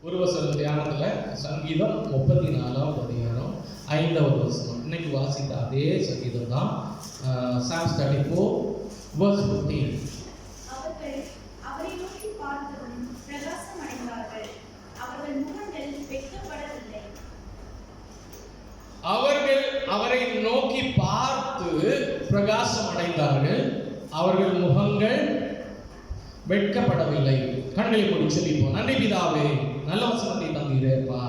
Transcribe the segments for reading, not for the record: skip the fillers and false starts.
ஒரு வசன தியானத்துல சங்கீதம் 34 அதிகாரம் 5வது வசனம். இன்னைக்கு வாசித்த அதே சங்கீதம் தான். Psalms 34 verse 15. அவரை நோக்கி பார்த்ததும் பிரகாசம் அடைந்தார்கள், அவர்கள் முகங்கள் வெட்கப்படவில்லை. அவர்கள் அவரை நோக்கி பார்த்து பிரகாசம் அடைந்தார்கள், அவர்கள் முகங்கள் வெட்கப்படவில்லை. கண்களை மூடி செபிப்போம். நன்றி பிதாவே, நல்ல வசனத்தை தந்தீரேப்பா.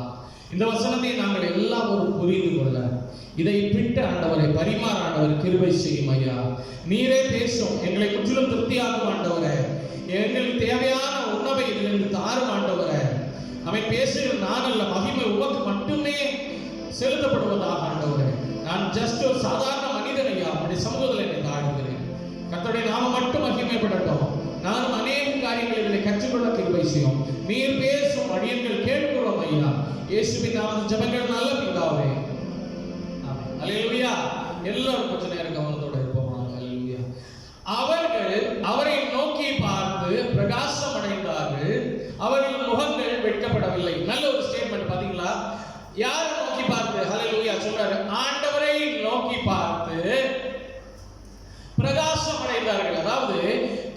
இந்த வசனத்தை நாங்கள் எல்லாம் ஒரு புரிந்து கொள்ள இதை பிட்டு ஆண்டவரை பரிமாற ஆண்டவர் கிருபை செய்யும் ஐயா. நீரே பேசும், எங்களை முற்றிலும் திருப்தியாகும் ஆண்டவரே. எங்களுக்கு தேவையான உணவை இதிலிருந்து தாரும் ஆண்டவரே. அவை பேசுகிற நான் அல்ல, மகிமை உமக்கு மட்டுமே செலுத்தப்படுவதாக ஆண்டவரே. நான் ஜஸ்ட் ஒரு சாதாரண மனிதன் ஐயா, அப்படி சமூகத்தில் என்னை தாழ்கிறேன். கர்த்தருடைய நாம மட்டும் மகிமைப்படட்டும். நானும் அநேக காரியங்களை இதில் கற்றுக்கொள்ள கிருபை செய்யும். நீர் பேசும் அடியங்கள் கேட்கிறோம் ஐயா. இயேசுவின் நாமத்தில் ஜெபங்கள் நல்ல பிதாவே. ஆமென். அல்லேலூயா. எல்லாரும் கொஞ்ச நேரம் கவனத்தோட இருப்போம். அல்லேலூயா. அவர்கள் அவரை நோக்கி பார்த்து பிரகாசம் அடைந்தார்கள், அவர்கள் முகங்கள் வெட்கப்படவில்லை. நல்ல ஒரு ஸ்டேட்மெண்ட் பாத்தீங்களா? யாரை நோக்கி பார்த்து? அல்லேலூயா சொல்றாரு, ஆண்டவரை நோக்கி பார்த்து பிரகாசம் அடைந்தார்கள். அதாவது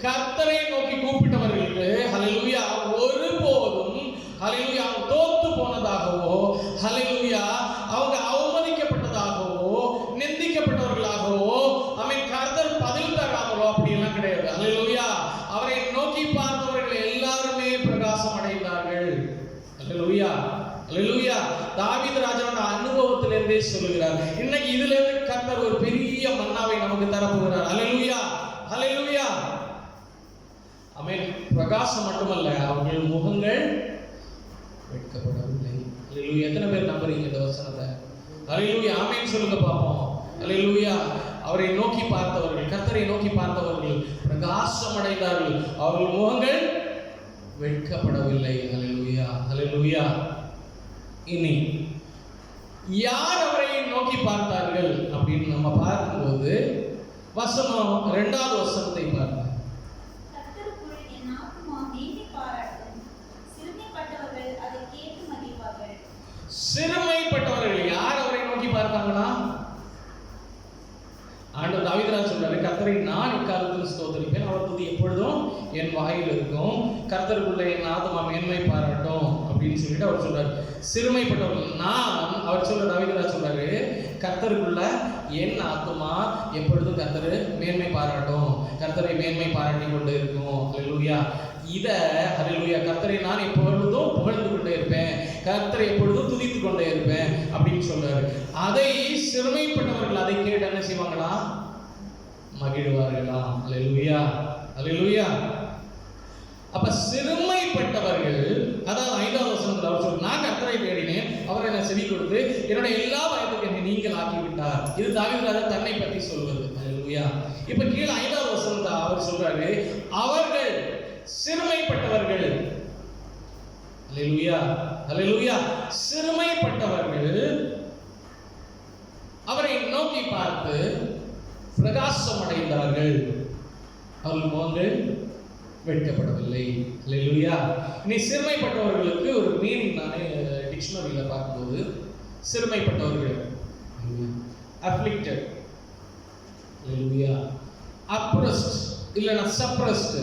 கர்த்தரை நோக்கி கூப்பிட்டவர்களுக்கு ஹல்லேலூயா ஒருபோதும் ஹல்லேலூயா தோத்து போனதாகவோ, ஹல்லேலூயா அவங்க அவமதிக்கப்பட்டதாகவோ, நிந்திக்கப்பட்டவர்களாகவோ, அவன் கர்த்தர் பதில் தராமலோ அப்படி எல்லாம் கிடையாது. ஹல்லேலூயா. அவரை நோக்கி பார்த்தவர்கள் எல்லாருமே பிரகாசம் அடைந்தார்கள். ஹல்லேலூயா. ஹல்லேலூயா. தாவீது ராஜாவோட அனுபவத்திலிருந்தே சொல்லுகிறார். இன்னைக்கு இதுல இருந்து கர்த்தர் ஒரு பெரிய மன்னாவை நமக்கு தரப்போகிறார். ஹல்லேலூயா. ஹல்லேலூயா. ஆமென். பிரகாசம் மட்டுமல்ல, அவர்கள் முகங்கள் வெட்கப்படவில்லை. ஹல்லேலூயா. எத்தனை பேர் நம்புறீங்க இந்த வசனத்தை? ஹல்லேலூயா. ஆமென் சொல்லுங்க பாப்போம். ஹல்லேலூயா. அவரை நோக்கி பார்த்தவர்கள், கர்த்தரை நோக்கி பார்த்தவர்கள் பிரகாசம் அடைந்தார்கள், அவர்கள் முகங்கள் வெட்கப்படவில்லை. ஹல்லேலூயா. ஹல்லேலூயா. இனி யார் அவரை நோக்கி பார்த்தார்கள் அப்படின்னு நம்ம பார்க்கும்போது வசனம் 2வது வசனத்தை பார்ப்போம். கர்த்தருக்குள் என் ஆத்துமா மேன்மை பாராட்டும், சிறுமைப்பட்டவர்கள் அதை கேட்டு மகிழ்வார்கள். சிறுமைப்பட்டவர்கள் யார் அவரை நோக்கி பார்த்தாங்களா? ஆண்டவர் தாவீது சொல்றாரு, கர்த்தரை நான் எக்காலத்தில் ஸ்தோத்திரிப்பேன், அவர் துதி எப்பொழுதும் என் வாயில் இருக்கும், கர்த்தருக்குள்ள என் ஆத்துமா மேன்மை பாராட்டும் அப்படின்னு சொல்லிட்டு அவர் சொல்றாரு. சிறுமைப்பட்டவர்கள் நான், அவர் சொல்ற தாவீது சொல்றாரு, கர்த்தருக்குள்ள என் ஆத்துமா எப்பொழுதும் கர்த்தர் மேன்மை பாராட்டும், கர்த்தரை மேன்மை பாராட்டி கொண்டு இருக்கும். ஹல்லேலூயா. இத ஹல்லேலூயா, கர்த்தரை நான் எப்பொழுதும் புகழ்ந்து கொண்டே இருப்பேன், கர்த்தரை எப்பொழுதும் துதித்து கொண்டே இருப்பேன் அப்படின்னு சொல்றாரு. அதை சிறுமைப்பட்டவர்கள் அதை கேட்டு என்ன செய்வாங்களா? மகிழ்வார்களா? ஹல்லேலூயா. ஹல்லேலூயா. அப்ப சிறுமைப்பட்டவர்கள், அதாவது 5வது வசனத்துல அவர் சொல்றார், நான் கர்த்தரை தேடினேன், அவர் என்னை செவி கொடுத்து என்னுடைய எல்லா பயத்துக்கு என்னை நீங்கள் ஆக்கி விட்டார். இது தாவீது ராஜா தன்னை பற்றி சொல்வது. ஹல்லேலூயா. இப்ப கீழே 5வது வசனத்துல அவர் சொல்றாரு, அவர்கள் சிறுமைப்பட்டவர்கள். ஹல்லேலூயா. ஹல்லேலூயா. சிறுமைப்பட்டவர்கள் அவரை நோக்கி பார்த்து பிரகாசம் அடைந்தார்கள், அவர்கள் முகங்கள் வெட்கப்படவில்லை. ஹல்லேலூயா. இனி சிறுமைப்பட்டவர்களுக்கு ஒரு மீனிங் நானே டிக்ஷனரியில பார்க்கும்போது, சிறுமைப்பட்டவர்கள் அஃப்ளிக்டட், ஹல்லேலூயா, அப்ரஸ்ட் இல்லனா சப்ரஸ்ட்,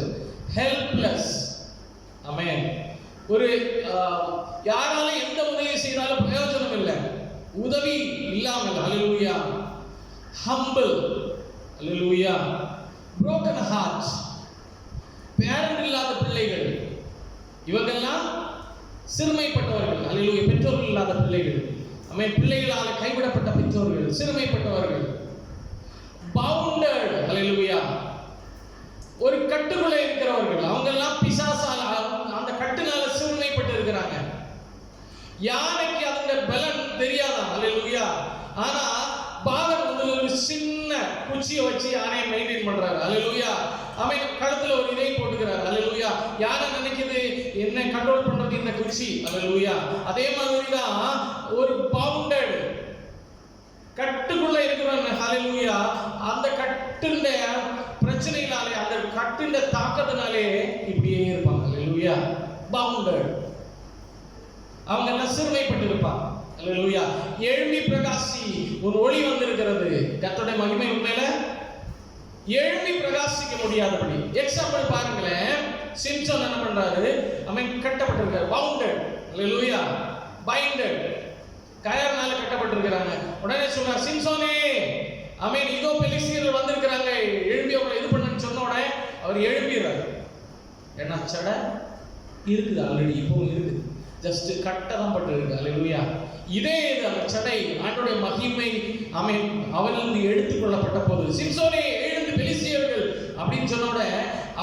ஹெல்ப்லெஸ். ஆமென். ஒரு யாரால எந்த உதவி செய்தாலும் பிரயோஜனம் இல்லை, உதவி இல்லாமல். ஹல்லேலூயா. ஹம்பிள். ஹல்லேலூயா. broken heart, பேரண்ட் இல்லாத பிள்ளைகள், இவங்கெல்லாம் சிறுமைப்பட்டவர்கள். ஹல்லேலூயா. பெற்றோர்கள் இல்லாத பிள்ளைகள், ஆமென், பிள்ளைகளால் கைவிடப்பட்ட பெற்றோர்கள், சிறுமைப்பட்டவர்கள். பவுண்டட். ஹல்லேலூயா. ஒரு கட்டுக்குள்ள இருக்கிறவர்கள், அவங்க எல்லாம் பிசாசால அந்த கட்டுனால சிறுமைப்பட்டு இருக்கிறாங்க. யானைக்கு அந்த பலன் தெரியாதா? ஹல்லேலூயா. ஆனா பாலன் வந்து ஒரு சின்ன குச்சியை வச்சு யானையை மெயின்டைன் பண்றாரு. ஹல்லேலூயா. அவன் கழுத்துல ஒரு இதை போட்டுக்கிறார். ஹல்லேலூயா. யானை நினைக்குது என்ன கண்ட்ரோல் பண்றது இந்த குச்சி. ஹல்லேலூயா. அதே மாதிரிதான் ஒரு பவுண்டட் கட்டுக்குள்ள இருக்கிறவங்க, ஹல்லேலூயா, அந்த கட்டுண்ட பிரச்சனையினாலே, அந்த கட்டுண்ட தாக்கத்தினாலே இப்படியே இருப்பாங்க. ஹல்லேலூயா. பவுண்டட். அவங்க எல்லாம் சிறுமைப்பட்டு இருப்பாங்க. அல்லேலூயா. எழும்பி பிரகாசி, ஒரு ஒளி வந்திருக்கிறது. கர்த்தருடைய மகிமை உண்மையில எழும்பி பிரகாசிக்க முடியாதபடி. எக்ஸாம்பிள் பாருங்களேன், சிம்சன் என்ன பண்றாரு? அவன் கட்டப்பட்டிருக்காரு, பவுண்டட். அல்லேலூயா. பைண்டட், கயர்னால கட்டப்பட்டிருக்கிறாங்க. உடனே சொல்றார், சிம்சோனே, ஆமென், இதோ பெலிஸ்தியர்கள் வந்திருக்கிறாங்க, எழும்பி அவங்களை இது பண்ணுன்னு சொன்ன உடனே அவர் எழும்பிடுறாரு. ஏன்னா சடை இருக்குது, ஆல்ரெடி இப்பவும் இருக்குது, ஜஸ்ட் கட்ட தான் பட்டு இருக்கு. அல்லேலூயா. இதே இது அந்த சடை ஆண்டவருடைய மகிமை ஆமென் அவனிலிருந்து எடுத்துக் கொள்ளப்பட்ட போது, சிம்சோனே எழுந்து பெலிஸ்தியர்கள் அப்படின்னு சொன்ன உடனே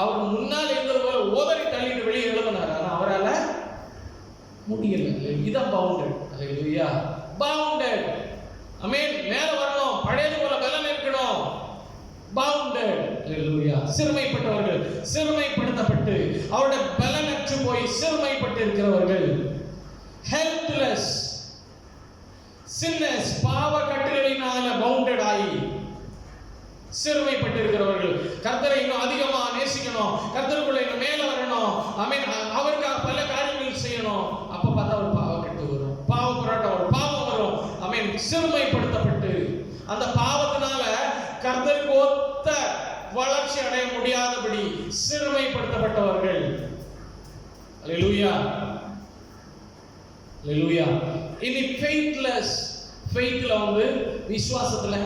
அவர் முன்னால் இருந்தது போல ஓதறி தள்ளிட்டு வெளியே எழுதினார். ஆனா அவரால் முடியல. இதான் பவுண்டட். அல்லேலூயா. பவுண்டட். ஆமென். மேல வரணும், பழையது போல பலன் இருக்கணும். பவுண்டட். அல்லேலூயா. சிறுமைப்பட்டவர்கள், சிறுமைப்படுத்தப்பட்டு அவருடைய பலனற்று போய் சிறுமைப்பட்டு இருக்கிறவர்கள், ஹெல்ப்லெஸ், சின்னஸ், பாவ கட்டுகளினால பவுண்டட் ஆகி சிறுமைப்பட்டு இருக்கிறவர்கள், கர்த்தரை இன்னும் அதிகமா நேசிக்கணும், கர்த்தருக்குள்ள இன்னும் மேல வரணும், ஆமென், அவருக்கு பல காரியங்கள் செய்யணும். அப்ப பார்த்தா ஒரு பாவக்கட்டு வரும், பாவ போராட்டம் வரும், பாவம் வரும். ஆமென். சிறுமைப்படுத்தப்பட்டு அந்த பாவத்தினால கர்த்தருக்கு ஒத்த வளர்ச்சி அடைய முடியாதபடி சிறுமைப்படுத்தப்பட்டவர்கள். அல்லேலூயா. அல்லேலூயா. இனி ஃபெய்த்லெஸ், ஃபெய்த்ல வந்து விசுவாசத்துல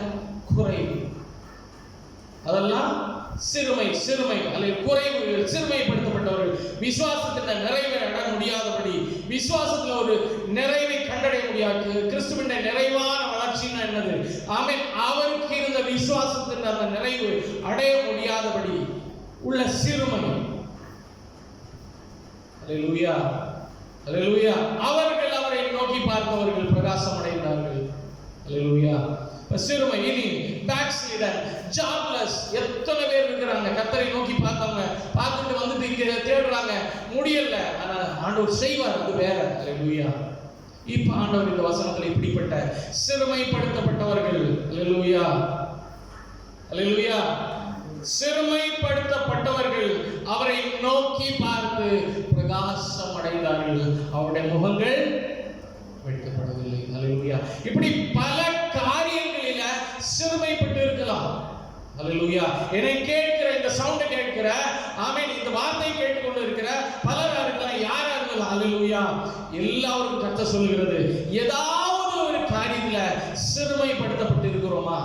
குறைவு, அதெல்லாம் சிறுமை அல்லது குறைவு, சிறுமைப்படுத்தப்பட்டவர்கள், விசுவாசத்தின் நிறைவை அடைய முடியாதபடி, விசுவாசத்துல ஒரு நிறைவை கண்டடைய முடியாது. கிறிஸ்துவின் நிறைவான வளர்ச்சின்னா என்னது? ஆமென், அவருக்கு இருந்த விசுவாசத்தின் அந்த நிறைவு அடைய முடியாதபடி உள்ள சிறுமை. அல்லேலூயா. அல்லேலூயா. அவர்கள் அவரை நோக்கி பார்த்தவர்கள் பிரகாசம் அடைந்தார்கள். அல்லேலூயா. சிறுமை. இனி பேக்ஸ்லைடர், ஜாப்லெஸ், எத்தனை பேர் இருக்கிறாங்க கர்த்தரை நோக்கி பார்த்தவங்க, பார்த்துட்டு வந்துட்டு இங்க தேடுறாங்க, முடியல. ஆனா ஆண்டவர் செய்வார், அது வேற. அல்லேலூயா. இப்ப ஆண்டவர் இந்த வசனத்துல இப்படிப்பட்ட சிறுமைப்படுத்தப்பட்டவர்கள், அல்லேலூயா, அல்லேலூயா, சிறுமைப்படுத்தப்பட்டவர்கள் அவரை நோக்கி பார்த்து பிரகாசம் அடைந்தார்கள், அவருடைய முகங்கள் வெட்கப்படவில்லை. அல்லேலூயா. இப்படி பல காரியங்களில சிறுமைப்பட்டு இருக்கலாம். அல்லேலூயா. என்னை கேட்கிற இந்த சவுண்ட் கேட்கிற, ஆமென், இந்த வார்த்தை கேட்டுக்கொண்டு இருக்கிற பலரா இருக்கலாம், யாரா இருக்கலாம். அல்லேலூயா. எல்லாருக்கும் கர்த்தர் சொல்லுகிறது, ஏதாவது ஒரு காரியத்துல சிறுமைப்படுத்தப்பட்டு இருக்கிறோமா?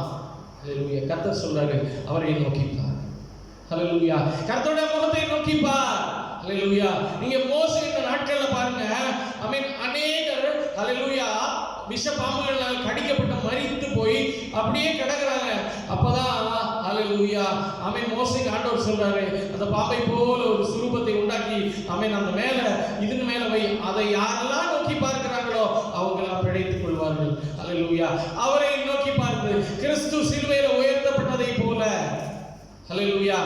அல்லேலூயா. கர்த்தர் சொல்றாரு, அவரை நோக்கி பார். அல்லேலூயா. கர்த்தருடைய முகத்தை நோக்கி பார். அல்லேலூயா. நீங்க மோசே இந்த நாட்கள்ல பாருங்க, ஆமென், அநேகர் அல்லேலூயா விஷ பாம்புகளால் கடிக்கப்பட்ட மரித்து போய் அப்படியே கிடக்குறாங்க. அப்பதான் அல்லேலூயா, ஆமென், மோசேக்கு ஆண்டவர் சொல்றாரு, அந்த பாம்பை போல ஒரு சுரூபத்தை உண்டாக்கி, ஆமென், அந்த மேல இதுக்கு மேல வை, அதை யாரெல்லாம் நோக்கி பார்க்கிறாங்களோ அவங்க எல்லாம் பிழைத்துக் கொள்வார்கள். அல்லேலூயா. அவரை நோக்கி பார்த்து கிறிஸ்து சிலுவையில உயர்த்தப்பட்டதை போல, அல்லேலூயா,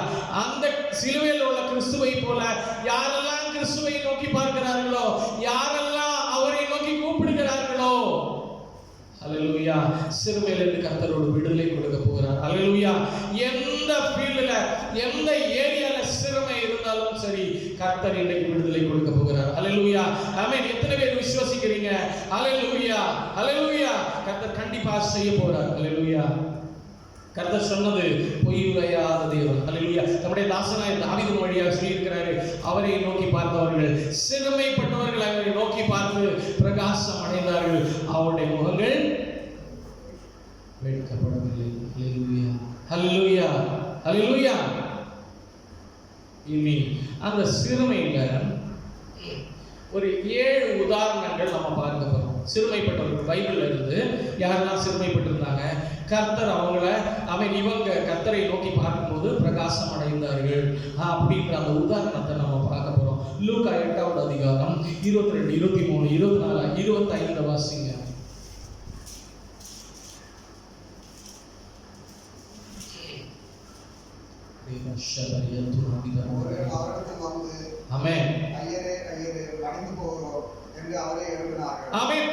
அந்த சிலுவையில் உள்ள கிறிஸ்துவை போல யாரெல்லாம் கிறிஸ்துவை நோக்கி பார்க்கிறார்களோ, யாரெல்லாம் அவரை நோக்கி கூப்பிடுகிறார்களோ, அல்லேலூயா, சிறுமையிலிருந்து கர்த்தரோடு விடுதலை கொடுக்க போகிறார். அல்லேலூயா. எந்த ஃபீல்ட்ல, எந்த ஏரியால சிறுமை இருந்தாலும் சரி, கர்த்தர் இன்னைக்கு விடுதலை கொடுக்க போகிறார். அல்லேலூயா. ஆமென். எத்தனை பேர் விசுவாசிக்கிறீங்க? அல்லேலூயா. அல்லேலூயா. கர்த்தர் கண்டிப்பா செய்ய போறார். அல்லேலூயா. கர்த்தர் சொன்னது பொய் உரையாத தேவன். அல்லேலூயா. நம்முடைய தாசனாய் தாவீது வழியாக சொல்லியிருக்கிறாரு, அவரை நோக்கி பார்த்தவர்கள், சிறுமைப்பட்டவர்கள் அவரை நோக்கி பார்த்து பிரகாசம் அடைந்தார்கள், அவருடைய முகங்கள் வெட்கப்படவில்லை. அல்லேலூயா. அல்லேலூயா. அல்லேலூயா. இனி அந்த சிறுமையில ஒரு 7 உதாரணங்கள் நம்ம பார்க்க போறோம். சிறுமைப்பட்டவர்கள் பைபிள்ல இருந்து யாரெல்லாம் சிறுமைப்பட்டிருந்தாங்க, கர்த்தர் அவங்கள, அவன் இவங்க கர்த்தரை நோக்கி பார்க்கும்போது பிரகாசம் அடைந்தார்கள் அப்படின்ற அந்த உதாரணத்தை நம்ம பார்க்க போறோம். லூக்கா 8வது அதிகாரம் 22, 23, 24, 25 வாசிங்க.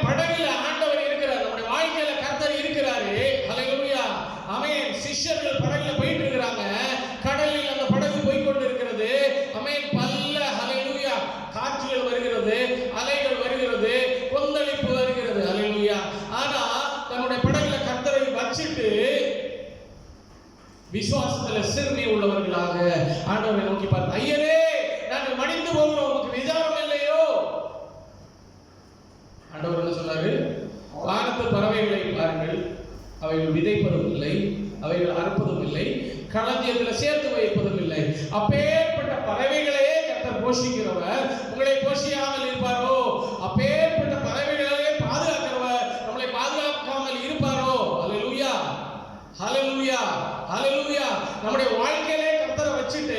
படகுல ஆண்டவர் இருக்கிறார், நம்முடைய வாழ்க்கையில கர்த்தர் இருக்கிறாரு. அல்லேலூயா. ஆமென். சிஷ்யர்கள் படகுல போயிட்டு இருக்காங்க, கடலில் அந்த படகு போய் கொண்டு இருக்கிறது. ஆமென். பல்ல அல்லேலூயா காற்றுகள் வருகிறது, அலைகள் வருகிறது, விசுவாசத்துல சிறுமை உள்ளவர்களாக ஆண்டவரை நோக்கி பார்த்து, ஐயரே நாங்கள் மடிந்து போகிறோம், உமக்கு விசாரம் இல்லையோ? ஆண்டவர் என்ன சொன்னாரு? வானத்து பறவைகளை பாருங்கள், அவைகள் விதைப்பதும் இல்லை, அவைகள் அறுப்பதும் இல்லை, களஞ்சியத்துல சேர்த்து வைப்பதும் இல்லை. அப்பேற்பட்ட பறவைகளையே கர்த்தர் போஷிக்கிறவர் உங்களை போஷியாமல் இருப்பாரோ? அப்பேற்பட்ட பறவைகளையே பாதுகாக்கிறவர் நம்மளை பாதுகாக்காமல் இருப்பாரோ? ஹல்லேலூயா, ஹல்லேலூயா, ஹல்லேலூயா. நம்முடைய வாழ்க்கையிலே கர்த்தரை வச்சுட்டு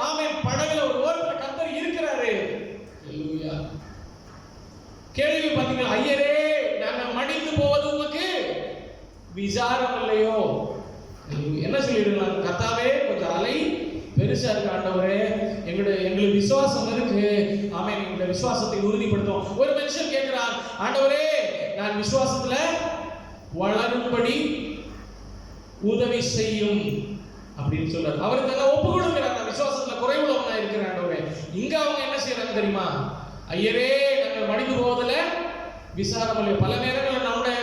ஆமென் படகுல ஒரு ஓரத்துல கர்த்தர் இருக்கிறாரு. ஹல்லேலூயா. கேள்வி பாத்தீங்களா? ஐயரே நாங்கள் மடிந்து போவது உமக்கு விசாரம் இல்லையோ? என்ன சொல்லிடுறாங்க? கர்த்தாவே கொஞ்சம் அலை பெருசா இருக்கு ஆண்டவரே, எங்களுக்கு விசுவாசம் இருக்கு, ஆமென், எங்களுடைய விசுவாசத்தை உறுதிப்படுத்தும். ஒரு மனுஷன் கேட்கிறான், ஆண்டவரே நான் விசுவாசத்துல வளரும்படி உதவி செய்யும் அப்படின்னு சொல்றாரு. அவருக்கு எல்லாம் ஒப்பு கொடுக்கிறார், நான் விசுவாசத்துல குறைவுள்ளவனா இருக்கிறேன் ஆண்டவரே. இங்க அவங்க என்ன செய்யறாங்க தெரியுமா? ஐயரே நாங்கள் மடிந்து போவதில் விசாரம் இல்லை. பல நேரங்களில் நம்முடைய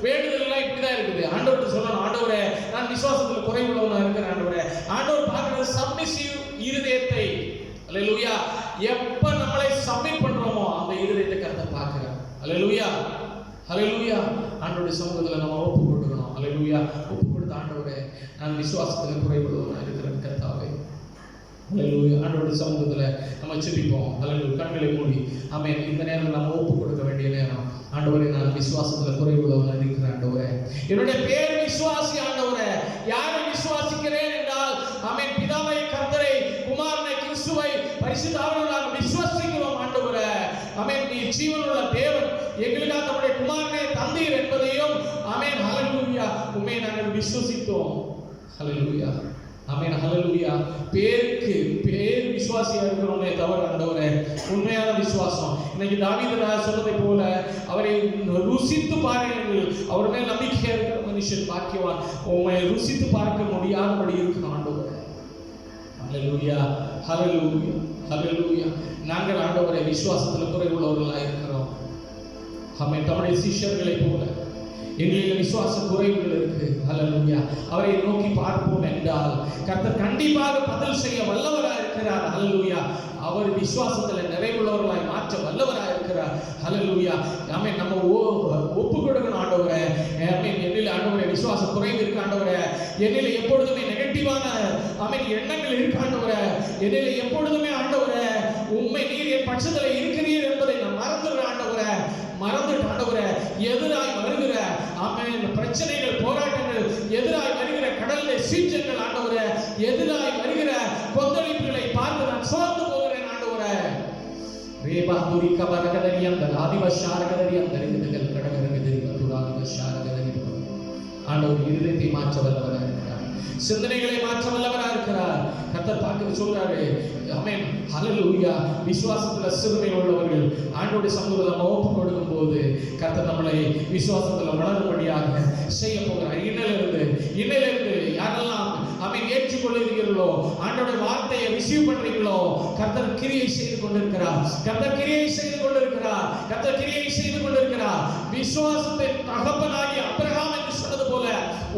வேண்டுதல் எல்லாம் இப்படிதான் இருக்குது. ஆண்டவர்கிட்ட சொல்லணும், ஆண்டவரே நான் விசுவாசத்துல குறைவுள்ளவனா இருக்கிறேன் ஆண்டவரே. ஆண்டவர் பார்க்கிறது சப்மிசிவ் இருதயத்தை. அல்லேலூயா. எப்ப நம்மளை சப்மிட் பண்றோமோ அந்த இருதயத்தை கர்த்தர் பார்க்கிறார். அல்லேலூயா, அல்லேலூயா. ஆண்டவருடைய சமூகத்துல நம்ம ஒப்பு கொடுக்கணும். அல்லேலூயா. ஒப்பு கொடுத்த ஆண்டவரே நான் விசுவாசத்துல குறைவுள்ளவனா இருக்கிறேன் கர்த்தாவே. அல்லேலூயா. ஆண்டவருடைய சமூகத்துல நம்ம ஜெபிப்போம். அல்லேலூயா. கண்களை மூடி ஆமென். இந்த நேரம் நம்ம ஒப்பு கொடுக்க வேண்டிய நேரம். ஆண்டவரே நான் விசுவாசத்துல குறைவுள்ளவனா இருக்கிறேன் ஆண்டவரே. என்னுடைய பேர் விசுவாசி ஆண்டவரே. யாரை விசுவாசிக்கிறேன் என்றால் ஆமென் பிதாவை கர்த்தரை குமாரனை கிறிஸ்துவை பரிசுத்த ஆவியானவரை விசுவாசிக்கிறோம் ஆண்டவரே. ஆமென் நீ ஜீவனுள்ள தேவன், எங்களுக்காக நம்முடைய குமாரனை தந்தீர் என்பதையும் ஆமென் ஹல்லேலூயா உம்மை நாங்கள் விசுவாசித்தோம். ஹல்லேலூயா, ஆமென், ஹல்லேலூயா. பேர் விசுவாசியா இருக்கிறோமே தவிர ஆண்டவரே உண்மையான விசுவாசம். இன்னைக்கு தாவீது சொன்னதை போல அவரை ருசித்து பாருங்கள். அவர் மேல் நம்பிக்கையா இருக்கிற மனுஷன் பாக்கியவான். உண்மை ருசித்து பார்க்க முடியாதபடி இருக்கிற ஆண்டவரே. ஹல்லேலூயா, ஹல்லேலூயா, ஹல்லேலூயா. நாங்கள் ஆண்டவரை விசுவாசத்துல குறைவுள்ளவர்களா இருக்கிறோம். ஆமென். தம்முடைய சிஷ்யர்களை போல எங்களில் விசுவாச குறைவுகள் இருக்கு. ஹல்லேலூயா. அவரை நோக்கி பார்ப்போம் என்றால் கர்த்தர் கண்டிப்பாக பதில் செய்ய வல்லவராக இருக்கிறார். ஹல்லேலூயா. அவர் விசுவாசத்துல நிறைவுள்ளவர்களாய் மாற்ற வல்லவராக இருக்கிறார். ஹல்லேலூயா. ஆமென். நம்ம ஒப்பு கொடுக்கணும் ஆண்டவரே. ஆமென். என்னில் ஆண்டவரே விசுவாச குறைவு இருக்கு ஆண்டவரே. என்னில் எப்பொழுதுமே நெகட்டிவான ஆமென் எண்ணங்கள் இருக்கு ஆண்டவரே. என்னில் எப்பொழுதுமே ஆண்டவரே உண்மை நீர் என் பட்சத்துல இருக்கிறீர் என்பதை நான் மறந்துடுறேன் ஆண்டவரே. மறந்துட்டு ஆண்டவரே எதிராய் வருகிற ஆமென் பிரச்சனைகள், போராட்டங்கள், எதிராய் வருகிற கடல்ல சீற்றங்கள் ஆண்டவரே, எதிராய் வருகிற கொந்தளிப்புகளை பார்த்து நான் சோர்ந்து போகிறேன் ஆண்டவரே. ரேபா துரி கபரகதரி அந்த ஆதிவஷாரகதரி அந்த ரிதகல் கடகரகதரி துராதிவஷாரகதரி. ஆண்டவர் இருதயத்தை மாற்ற வல்லவராக இருக்கிறார், சிந்தனைகளை மாற்ற வல்லவராக இருக்கிறார். கர்த்தர் பார்க்க சொல்றாரு. ஆமென், ஹல்லேலூயா. விசுவாசத்துல சிறுமை உள்ளவர்கள் ஆண்டவருடைய சமூகத்துல ஒப்பு கொடுக்கும் போது கர்த்தர் நம்மளை விசுவாசத்துல வளரும்படியாக செய்ய போகிறார். இன்னிலிருந்து யாரெல்லாம் ஆமென் ஏற்றுக்கொள்கிறீர்களோ, ஆண்டவருடைய வார்த்தையை ரிசீவ் பண்றீங்களோ, கர்த்தர் கிரியை செய்து கொண்டிருக்கிறார். கர்த்தர் கிரியை செய்து கொண்டிருக்கிறார். கர்த்தர் கிரியை செய்து கொண்டிருக்கிறார். விசுவாசத்தின் தகப்பனாகிய ஆபிரகாம் என்று சொன்னது போல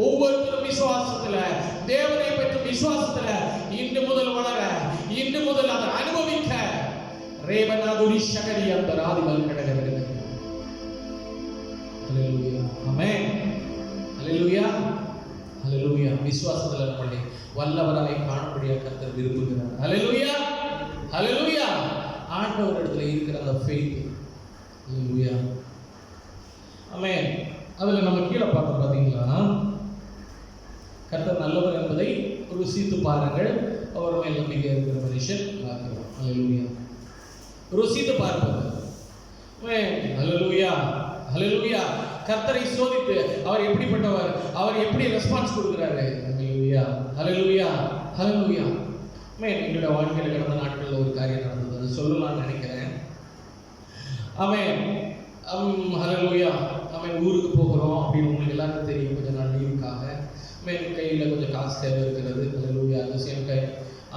ஒவ்வொருத்தரும் விசுவாசத்துல, தேவனை பற்றி விசுவாசத்துல இன்று முதல் வளர, இன்று முதல் அதை அனுபவிக்க ரேவனாதுரி சகரி அந்த ராதிவல் கடகரது. ஹல்லேலூயா, ஆமென், ஹல்லேலூயா, ஹல்லேலூயா. விசுவாசத்துல நம்மளை வல்லவராய் காணக்கூடிய கர்த்தர் விரும்புகிறார். ஹல்லேலூயா, ஹல்லேலூயா. ஆண்டவரிடத்துல இருக்கிற அந்த ஃபெய்த். ஹல்லேலூயா, ஆமென். அதுல நம்ம கீழே பார்த்தோம் பாத்தீங்களா, கர்த்தர் நல்லவர் என்பதை ருசித்து பாருங்கள், அவர் மேல் நம்பிக்கை இருக்கிற மனுஷன் பார்க்கிறோம். ஹல்லேலூயா. ருசித்து பார்ப்பது. ஹல்லேலூயா, ஹல்லேலூயா. கர்த்தரை சோதித்து அவர் எப்படிப்பட்டவர், அவர் எப்படி ரெஸ்பான்ஸ் கொடுக்கிறாரு. ஹல்லேலூயா, ஹல்லேலூயா, ஹல்லேலூயா. எங்களோட வாழ்க்கையில் கடந்த நாட்களில் ஒரு காரியம் நடந்தது, அது சொல்லலாம்னு நினைக்கிறேன். ஆமென், ஹல்லேலூயா. ஆமென். ஊருக்கு போகிறோம் அப்படின்னு உங்களுக்கு எல்லாருக்கும் தெரியும். கொஞ்சம் நாள் லீவுக்காக கையில் கொஞ்சம் காசு தேவை இருக்கிறது. ஹல்லேலூயா. அந்த சேம் டைம்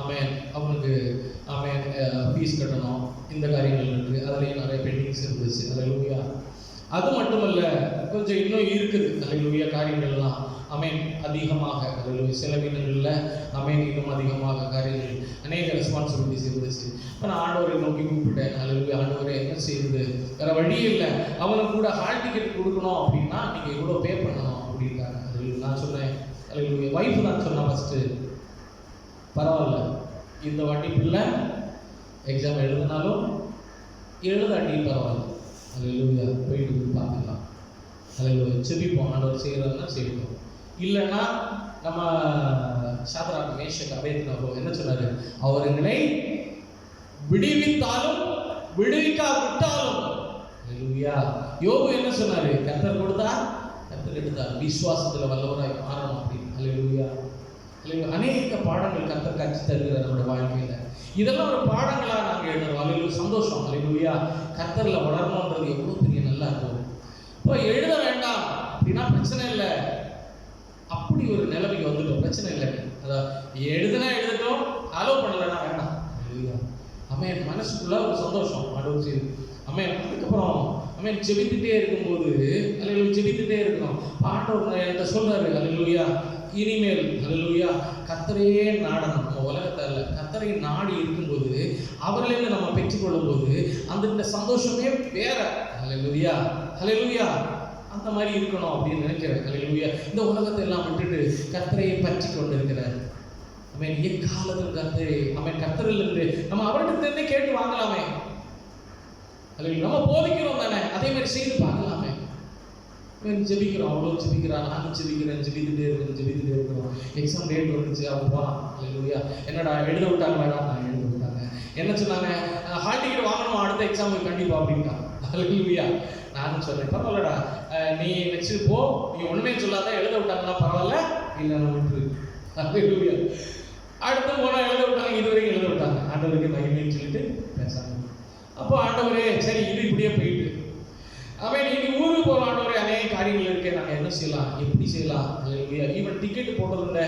ஆமென் அவனுக்கு ஆமென் ஃபீஸ் கட்டணும், இந்த காரியங்கள் இருக்குது, அதுலேயும் நிறைய பெண்டிங்ஸ் இருந்துச்சு. ஹல்லேலூயா. அது மட்டுமல்ல, கொஞ்சம் இன்னும் இருக்குது ஹல்லேலூயா காரியங்கள்லாம். அமேன் அதிகமாக சில வீடுகளில் அமேன் இன்னும் அதிகமாக காரியங்கள் அநேக ரெஸ்பான்சிபிலிட்டிஸ் இருந்துச்சு. இப்போ நான் ஆண்டவரை நோக்கி கூப்பிட்டேன். ஆண்டவரை என்ன செய்யுது, வேற வழி இல்லை, அவனுக்கு கூட ஹால் டிக்கெட் கொடுக்கணும் அப்படின்னா நீங்கள் இவ்வளோ பே பண்ணணும் அப்படின்ட்டாங்க. நான் சொன்னேன் ஒய்ஃபு தான் சொன்னேன் ஃபஸ்ட்டு, பரவாயில்ல இந்த வாட்டி பிள்ளை எக்ஸாம் எழுதினாலும் எழுதாட்டி பரவாயில்ல, போயிட்டு பார்த்துக்கலாம். செபிப்போம், ஆண்டவர் செய்கிறதுனா செய்வோம். இல்லைன்னா நம்ம சாத்ராக் மேஷக் அபேத்நேகோ என்ன சொன்னாரு, அவர்களை விடுவித்தாலும் விடுவிக்காவிட்டாலும். யோபு என்ன சொன்னாரு, கர்த்தர் கொடுத்தா கர்த்தர் எடுத்தார், விசுவாசத்துல வல்லவராய் மாறணும் அப்படின்னு. அநேக பாடங்கள் கர்த்தர் கட்சி தருகிற நம்முடைய வாழ்க்கையில இதெல்லாம் ஒரு பாடங்களா நாங்கள் எழுதுறோம். சந்தோஷம். கர்த்தர்ல வளரணுன்றது எவ்வளவு பெரிய நல்லா இருக்கும். இப்போ எழுத வேண்டாம் அப்படின்னா பிரச்சனை இல்லை, அப்படி ஒரு நிலைமைக்கு வந்துட்டோம். பிரச்சனை இல்லை, அதாவது எழுதுனா எழுதட்டும், அலோவ் பண்ணலைன்னா வேண்டாம். அமேன் மனசுக்குள்ள ஒரு சந்தோஷம் ஆண்டவர் செய்து. அமேன் அதுக்கப்புறம் அமேன் ஜெபித்துட்டே இருக்கும்போது ஜெபித்துட்டே இருக்கணும். ஆண்டவர் என்கிட்ட சொல்றாரு, அல்லேலூயா இனிமேல் அல்லேலூயா கர்த்தரையே நாடணும். நம்ம உலகத்தை அல்ல, கர்த்தரை நாடி இருக்கும்போது அவர்லேருந்து நம்ம பெற்றுக்கொள்ளும் போது அந்த சந்தோஷமே வேற. அல்லேலூயா அல்லேலூயா அந்த மாதிரி இருக்கணும் அப்படின்னு நினைக்கிறேன். அல்லேலூயா இந்த உலகத்தை எல்லாம் விட்டுட்டு கர்த்தரையை பற்றி கொண்டு இருக்கிறார். அவன் எக்காலத்தில் கர்த்தரை அவன் கர்த்தரிலிருந்து நம்ம அவரிடத்திலிருந்தே கேட்டு வாங்கலாமே. நம்ம போதிக்கிறோம் தானே, அதே மாதிரி செய்து பார்க்கலாமே. ஜெபிக்கிறோம், அவ்வளோ ஜெபிக்கிறான், நானும் ஜெபிக்கிறேன், ஜெபித்துட்டே இருக்கிறோம். எக்ஸாம் டேட் வந்துச்சு, அவன் போனான். அல்லேலூயா என்னடா எழுத விட்டாங்க வேணாம், நான் எழுத விட்டாங்க. என்ன சொன்னாங்க, ஹால் டிக்கெட் வாங்கணும் அடுத்த எக்ஸாமுக்கு கண்டிப்பாக அப்படின்ட்டான். அல்லேலூயா நானும் சொல்றேன், பரவாயில்லடா நீ நெக்ஸ்ட் போ, நீ ஒண்ணுமே சொல்லாத, எழுத விட்டாங்கன்னா பரவாயில்ல, இல்லை நான் விட்டுரு. அல்லேலூயா அடுத்து போனா எழுத விட்டாங்க, இதுவரைக்கும் எழுத விட்டாங்க. ஆண்டவருக்கு மகிமைன்னு சொல்லிட்டு பேசாங்க. அப்போ ஆண்டவரே சரி இது இப்படியே போயிட்டு அவன் இன்னைக்கு ஊருக்கு போகிற ஆண்டவரே அநேக காரியங்கள் இருக்கு, நாங்கள் என்ன செய்யலாம், எப்படி செய்யலாம். ஈவன் டிக்கெட் போட்டதில்ல,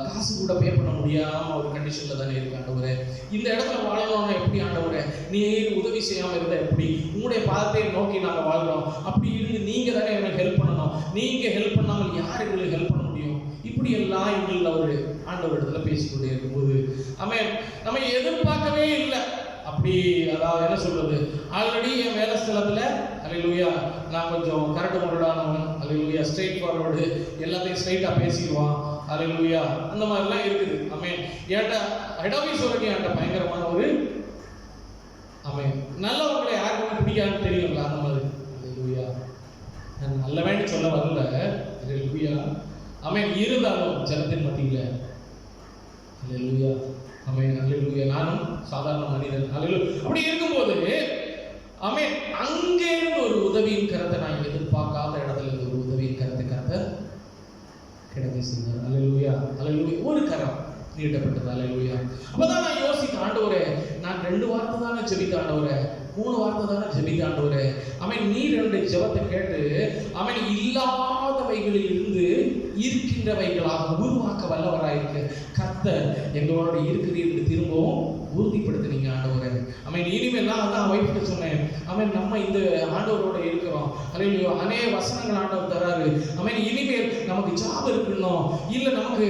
காசு கூட பே பண்ண முடியாம ஒரு கண்டிஷன்ல தானே இருக்கு. ஆண்டவரே இந்த இடத்துல வாழணும்னா எப்படி ஆண்டவரே, நீ உதவி செய்யாம இருந்தா எப்படி, உங்களுடைய பாதத்தை நோக்கி நாங்கள் வாழ்றோம், அப்படி இருந்து நீங்க தானே எனக்கு ஹெல்ப் பண்ணணும், நீங்க ஹெல்ப் பண்ணாமல் யார் எங்களுக்கு ஹெல்ப் பண்ண முடியும். இப்படி எல்லாம் எங்களில் ஒரு ஆண்டவர் இடத்துல பேசிக்கொண்டே இருக்கும்போது அவன் நம்ம எதிர்பார்க்கவே இல்லை. அப்படி அதாவது என்ன சொல்றது, ஆல்ரெடி என் வேலை ஸ்தலத்துல அல்லேலூயா நான் கொஞ்சம் கரெக்ட் முரடானவன், அல்லேலூயா ஸ்ட்ரெயிட் ஃபார்வர்டு, எல்லாத்தையும் ஸ்ட்ரைட்டா பேசிடுவான். அல்லேலூயா அந்த மாதிரிலாம் இருக்குது. அவன் ஏன்ட்ட இடவீஸ்வரக்கு என்கிட்ட பயங்கரமான ஒரு அவன் நல்லவங்களை யாருக்குமே பிடிக்காதுன்னு தெரியுங்களா, அந்த மாதிரி. அல்லேலூயா நான் நல்லவேன்னு சொல்ல வரல. அல்லேலூயா அவன் இருந்தாலும் ஜனத்தின் மத்தியில அல்லேலூயா அவன் அல்லேலூயா நானும் சாதாரண மனிதன். அல்லேலூயா அப்படி இருக்கும்போது அவன் அங்கே இருந்து ஒரு உதவியின் கருத்தை நான் எதிர்பார்க்காத இடத்துல இருந்து ஒரு உதவியின் கருத்தை கிடைக்க செய்தார். அல்லேலூயா அல்லேலூயா ஒரு கரம் நீட்டப்பட்டது. அல்லேலூயா அப்பதான் நான் யோசிக்க, ஆண்டவரே நான் 2 வார்த்தை தானே ஜெபித்த ஆண்டவரே, 3 வார்த்தை தானே ஜெபித்த ஆண்டவரே. அவன் நீ 2 ஜெபத்தை கேட்டு அவன் இல்லாதவைகளில் இருந்து இருக்கின்றவைகளாக உருவாக்க வல்லவராயிருக்கு. கர்த்தர் எங்களோட இருக்கிறீர்கள் திரும்பவும் உறுதிப்படுத்தினீங்க ஆண்டவரே. அவன் இனிமேல் நான் வந்து வைஃப்ட்டு சொன்னேன், அவன் நம்ம இந்த ஆண்டவரோட இருக்கிறோம். அல்லேலூயா அநேக வசனங்கள் ஆண்டவர் தராரு. அவன் இனிமேல் நமக்கு ஜாப் இருக்கணும், இல்லை நமக்கு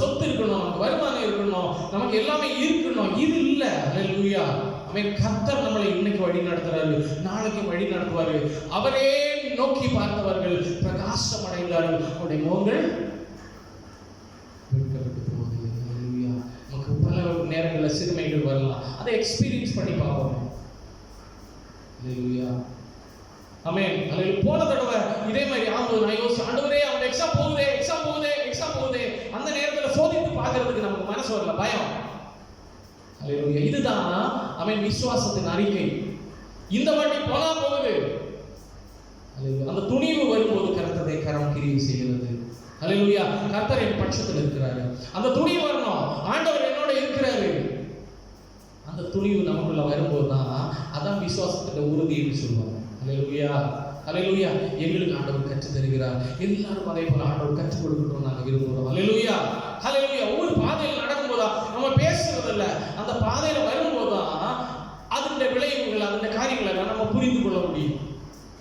சொத்து இருக்கணும், நமக்கு வருமானம் இருக்கணும், நமக்கு எல்லாமே இருக்கணும், இது இல்லை. அல்லேலூயா அவன் கர்த்தர் நம்மளை இன்னைக்கு வழி நடத்துறாரு, நாளைக்கு வழி நடத்துவாரு. அவரே நோக்கி பார்த்தவர்கள் பிரகாசம் அடைந்தார்கள், அவருடைய முகங்கள் வெட்கப்பட்டு போகுது. அல்லேலூயா நமக்கு பல நேரங்களில் சிறுமைகள் வரலாம், அதை எக்ஸ்பீரியன்ஸ் பண்ணி பார்ப்போம். அல்லேலூயா ஆமென். அல்லேலூயா போன தடவை இதே மாதிரி ஆகும்போது நான் யோசிச்சு, ஆண்டவரே அவன் எக்ஸாம் போகுதே, அந்த நேரத்தில் சோதித்து பார்க்கறதுக்கு நமக்கு மனசு வரல, பயம். அல்லேலூயா இதுதான் அவன் விசுவாசத்தின் அறிக்கை. இந்த வாட்டி போனா போகுது, அந்த துணிவு வரும்போது கர்த்தரை கரம் கிரியை செய்கிறது. அல்லேலூயா கர்த்தர் என் பட்சத்தில் இருக்கிறாரு, அந்த துணிவு வரணும், ஆண்டவர் என்னோட இருக்கிறாரு. அந்த துணிவு நமக்குள்ள வரும்போது தான் அதான் விசுவாசத்தின் உறுதின்னு சொல்லுவாங்க. அல்லேலூயா அல்லேலூயா எங்களுக்கு ஆண்டவர் கற்றுத் தருகிறார். எல்லாரும் அதே போல ஆண்டவர் கற்றுக் கொடுக்கணும் நாங்கள் விரும்புகிறோம். அல்லேலூயா அல்லேலூயா ஒவ்வொரு பாதையில் நடக்கும்போதா நம்ம பேசுறதில்ல, அந்த பாதையில வரும்போதுதான் அதனுடைய விளைவுகள், அதனுடைய காரியங்களை நம்ம புரிந்து கொள்ள முடியும்.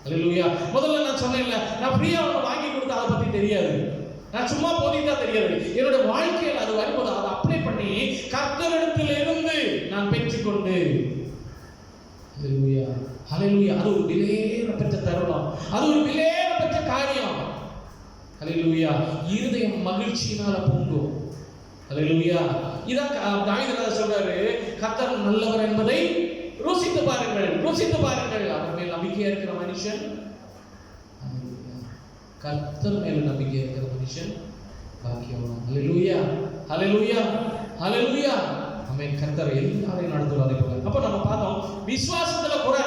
அல்லேலூயா முதல்ல நான் சொன்னேன்ல, நான் ஃப்ரீயா ஒன்று வாங்கி கொடுத்தா அதை பத்தி தெரியாது, நான் சும்மா போதிட்டா தெரியாது. என்னோட வாழ்க்கையில் அது வரும்போது அதை அப்ளை பண்ணி கர்த்தரிடத்திலிருந்து நான் பெற்றுக்கொண்டு, ஹல்லேலூயா ஹல்லேலூயா, அது ஒரு விலையேறப்பட்ட தருணம், அது ஒரு விலையேறப்பட்ட காரியம். ஹல்லேலூயா, இருதயம் மகிழ்ச்சியினால பொங்கும். ஹல்லேலூயா, இதான் தாவீது சொல்றாரு, கர்த்தர் நல்லவர் என்பதை ருசித்து பாருங்கள், ருசித்து பாருங்கள். அவர் மேல் நம்பிக்கையா இருக்கிற மனுஷன், கர்த்தர் மேல நம்பிக்கை இருக்கிற மனுஷன் பாக்கியவான். ஹல்லேலூயா ஹல்லேலூயா ஹல்லேலூயா. ஆமென். கர்த்தர் எல்லாரையும் நடத்துவார். அதே போல அப்ப நம்ம பார்த்தோம் விசுவாசத்துல குறை.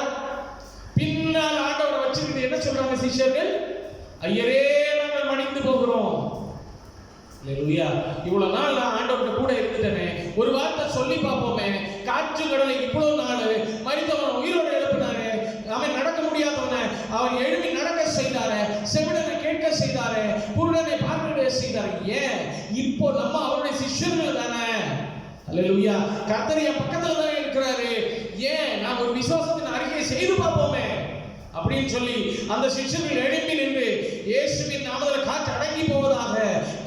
பின்னால் ஆண்டவரை வச்சிருந்து என்ன சொல்றாங்க சிஷ்யர்கள்? ஐயரே நாங்கள் மடிந்து போகிறோம். ஹல்லேலூயா. இவ்வளவு நாள் நான் ஆண்டவர்கிட்ட கூட இருந்துட்டேனே, ஒரு வார்த்தை சொல்லி பார்ப்போமே. காற்று கடலை இவ்வளவு நாள் மரித்தவன் உயிரோடு எழுப்பினாரு, அவன் நடக்க முடியாதவன அவன் எழுப்பி நடக்க செய்தாரு, செவிடனை கேட்க செய்தாரு, குருடனை பார்க்க செய்தாரு. ஏன்? இப்போ நம்ம அவருடைய சிஷ்யர்கள் தானே. ஹல்லேலூயா. கர்த்தர் என் பக்கத்துல தான் இருக்கிறாரு, ஏன் நான் ஒரு விசுவாசத்தின் அறிக்கை செய்து பார்ப்போமே அப்படின்னு சொல்லி அந்த சிஷ்யர்கள் எழுப்பி நின்று இயேசுவின் நாமத்தில் காற்று அடங்கி போவதாக,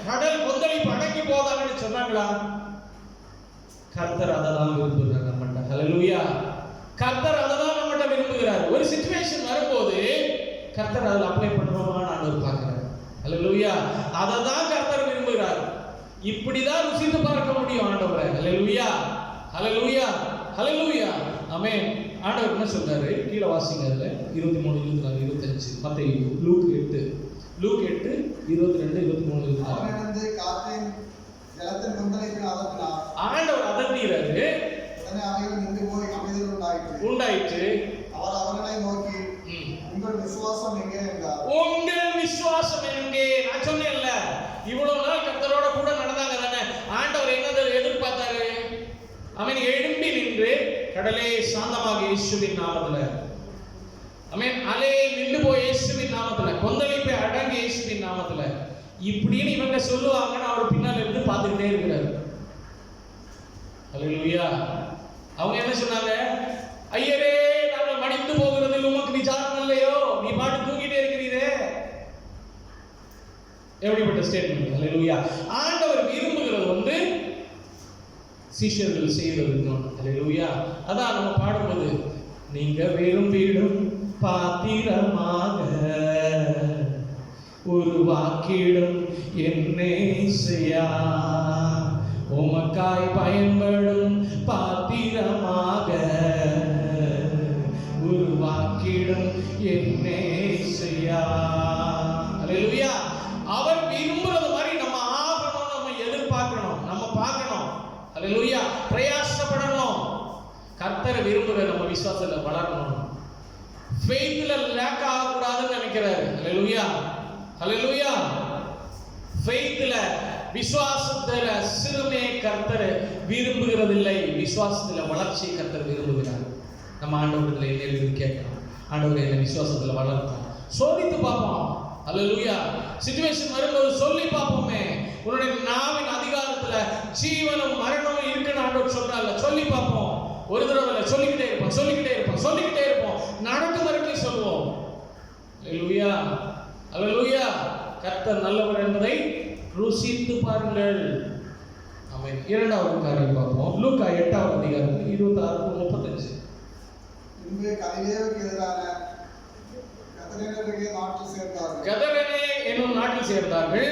கடல் கொந்தளிப்பு அடங்கி போவதாக சொன்னாங்களா? கர்த்தர் அதை தான் விரும்புகிறார் நம்மகிட்ட. ஹல்லேலூயா. கர்த்தர் அதை தான் நம்மகிட்ட விரும்புகிறார். ஒரு சிச்சுவேஷன் வரும்போது கர்த்தர் அதில் அப்ளை பண்ணுறோமான்னு ஆண்டவர் பார்க்கிறார். ஹல்லேலூயா. அதை தான் கர்த்தர் விரும்புகிறார். இப்படிதான் ருசித்து பார்க்க முடியும் ஆண்டவரை. ஹல்லேலூயா ஹல்லேலூயா ஹல்லேலூயா. ஆமென். ஆண்டவர் என்ன சொல்றாரு? கீழே வாசிங்க. அதுல 23, 24, 25 மத்தேயு, லூக் 8 22, 23, 24. ஆண்டவர் அதட்டிறாரு. உண்டாயிற்று. அவர் அவர்களை நோக்கி, உங்கள் விசுவாசம் எங்கே என்றார். உங்கள் விசுவாசம் எங்கே? நான் சொன்னேன்ல, இவ்வளவு நாள் கர்த்தரோட கூட நடந்தாங்க தானே. ஆண்டவர் என்ன எதிர்பார்த்தாரு? அவன் எழும்பி நின்று, கடலே சாந்தமாக இயேசுவின் நாமத்துல, ஆமென், அலே நின்று போய் இயேசுவின் நாமத்துல, கொந்தளிப்பை அடங்கி இயேசுவின் நாமத்துல, இப்படின்னு இவங்க சொல்லுவாங்கன்னு அவர் பின்னால இருந்து பார்த்துக்கிட்டே இருக்கிறார். ஹல்லேலூயா. அவங்க என்ன சொன்னாங்க? ஐயரே நாங்கள் மடிந்து போகிறதில் உமக்கு விசாரம் இல்லையோ, நீ பாட்டு தூங்கிட்டே இருக்கிறீரே. எப்படிப்பட்ட ஸ்டேட்மெண்ட். ஹல்லேலூயா. ஆண்டவர் விரும்புகிறது சீஷர்கள் செய்யறது. ஹல்லேலூயா. அதான் நம்ம பாடும்போது, நீங்க விரும்பிடும் பாத்திரமாக உருவாக்கிடும் என்னேசையா, உமக்காய் பயன்படும் பாத்திரமாக உருவாக்கிடும் என்னேசையா. ஹல்லேலூயா. அவர் விரும்புறது மாதிரி நம்ம ஆகணும், நம்ம எதிர்பார்க்கணும், நம்ம பார்க்கணும். ஹல்லேலூயா. பிரயாசப்படணும். கர்த்தர் விரும்புற நம்ம விசுவாசத்துல வளரணும். ஃபெய்த்ல லேக் ஆக கூடாதுன்னு நினைக்கிறாரு. ஹல்லேலூயா ஹல்லேலூயா. ஃபெய்த்ல, விசுவாசத்துல சிறுமே கர்த்தர் விரும்புகிறதில்லை, விசுவாசத்துல வளர்ச்சி கர்த்தர் விரும்புகிறார். நம்ம ஆண்டவரத்துல எழுதி கேட்கணும், ஆண்டவரே என்ன விசுவாசத்துல வளர்த்தோம், சோதித்து பார்ப்போம். ஹல்லேலூயா. சிச்சுவேஷன் வரும்போது சொல்லி பார்ப்போமே. உன்னுடைய நாவின் அதிகாரத்துல ஜீவனும் மரணமும் இருக்குன்னு ஆண்டவர் சொல்றாங்க. சொல்லி பார்ப்போம். ஒரு தடவை சொல்லிக்கிட்டே இருப்போம், சொல்லிக்கிட்டே இருப்போம், சொல்லிக்கிட்டே இருப்போம், நடக்கும் வரைக்கும் சொல்லுவோம். ஹல்லேலூயா ஹல்லேலூயா. கர்த்தர் நல்லவர் என்பதை ருசித்து பாருங்கள். ஆமென். இரண்டாவது காரியம் பார்ப்போம். லூக்கா 8ஆம் அதிகாரம் 26-35. இன்று கலிலேயாவுக்கு எதிரான கதரேனருகே நாட்டில் சேர்ந்தார்கள். கதரேனே என்னும் நாட்டில் சேர்ந்தார்கள்.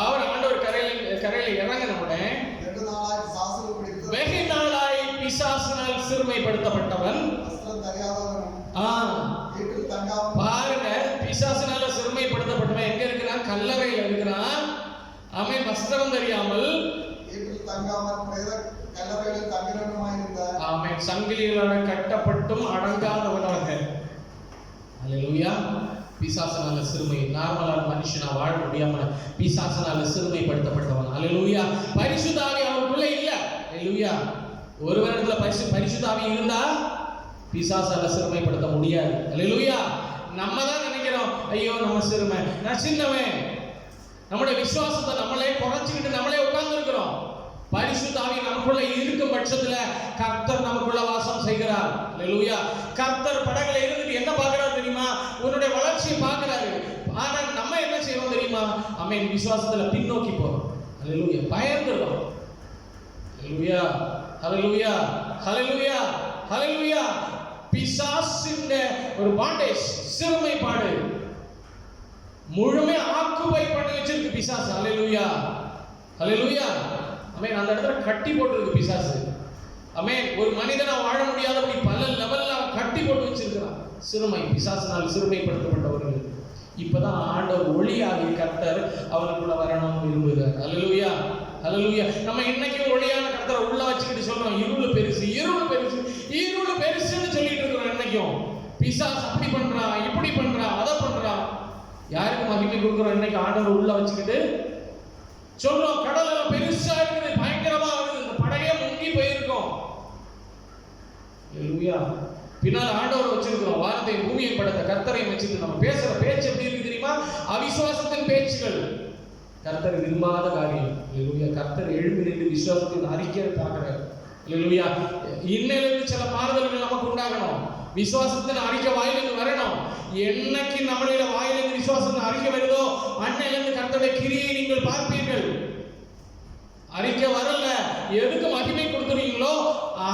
அவர் ஆண்டவர் கரையில் இறங்கின உடனே வெகு நாளாய் பிசாசினால் சிறுமைப்படுத்தப்பட்டவன், பாருங்க, பிசாசினால சிறுமைப்படுத்தப்பட்டவன் எங்க இருக்கிறான்? கல்லறையில் இருக்கிறான். அவன் வஸ்திரம் தெரியாமல், அவன் சங்கிலிகளால் கட்டப்பட்டும் அடங்காதவனாக. ஹல்லேலூயா. பிசாசனால சிறுமை, நார்மலான மனுஷனா வாழ முடியாம பிசாசனால சிறுமைப்படுத்தப்பட்டவன். ஹல்லேலூயா. பரிசுத்த ஆவி அவருக்குள்ள இல்ல. ஹல்லேலூயா. ஒருவரிடத்துல பரிசுத்த ஆவி இருந்தா பிசாசால சிறுமைப்படுத்த முடியாது. ஹல்லேலூயா. நம்ம தான் நினைக்கிறோம், ஐயோ நம்ம சிறுமை, நான் சின்னவன், நம்முடைய விசுவாசத்தை நம்மளே குறைச்சிக்கிட்டு நம்மளே உட்கார்ந்து இருக்கிறோம். பரிசுத்த ஆவி நமக்குள்ள இருக்கும் பட்சத்துல கர்த்தர் நமக்குள்ள வாசம் செய்கிறார். ஹல்லேலூயா. கர்த்தர் படகுல இருந்துட்டு என்ன பார்க்கிறார் தெரியுமா? உன்னுடைய வளர்ச்சியை பார்க்கிறாரு. ஆமென் விசுவாசத்துல பின்னோக்கி போறோம். ஹalleluya. பயந்துறோம். ஹalleluya. ஹalleluya. ஹalleluya. ஹalleluya. பிசாசின் ஒரு பாண்டேஜ், சிறுமைப்பாடு முழுமை ஆக்குபை பண்ணி வச்சிருக்கு பிசாசு. ஹalleluya. ஹalleluya. ஆமென். அந்த இடத்துல கட்டி போட்டுருக்கு பிசாசு. ஆமென். ஒரு மனிதனா வாழ முடியாதபடி பல லெவல்ல கட்டி போட்டு வச்சிருக்கிறான். சிறுமை, பிசாசினால் சிறுமைப்படுத்தப்பட்டவர்கள். இப்பதான் ஆண்டவர் ஒளியாகி கர்த்தர் அவனுக்குள்ள வரணும் விரும்புகிறார். ஹalleluya. ஹalleluya. நம்ம இன்னைக்கும் ஒளியான கர்த்தரை உள்ள வச்சுக்கிட்டு சொல்றோம் இருள் பெருசு, இருள் பெருசு, இருள் பெருசுன்னு சொல்லிட்டு இருக்கிறோம். இன்னைக்கும் பிசாசு அப்படி பண்றான், இப்படி பண்றான், அதை பண்றான். யாருக்கு மகிமை கொடுக்குறோம்? இன்னைக்கு ஆண்டவர் உள்ள வச்சுக்கிட்டு சொல்றோம் கடல் எல்லாம் பெருசா இருக்குது, பயங்கரமா இருக்குது, இந்த படகே முங்கி போயிருக்கோம். ஹalleluya. பின்னால் ஆண்டவர் வச்சிருக்கிறோம். வானத்தை பூமியை படைத்த கர்த்தரை வச்சுட்டு நம்ம பேசுற பேச்சு எப்படி இருக்கு தெரியுமா? அவிசுவாசத்தின் பேச்சுகள், கர்த்தர் விரும்பாத காரியம். ஹalleluya. கர்த்தர் எழும்பி நின்று விசுவாசத்தின் அறிக்கையை பார்க்கிறார். ஹalleluya. இன்னையிலிருந்து சில மாறுதல்கள் நமக்கு உண்டாகணும். விசுவாசத்தின் அறிக்கை வாயிலிருந்து வரணும். என்னைக்கு நம்மளுடைய வாயிலிருந்து விசுவாசத்தின் அறிக்கை வருதோ அன்னையிலிருந்து கர்த்தருடைய கிரியை நீங்கள் பார்ப்பீர்கள். அறிக்கை வரல, எதுக்கு மகிமை கொடுத்துறீங்களோ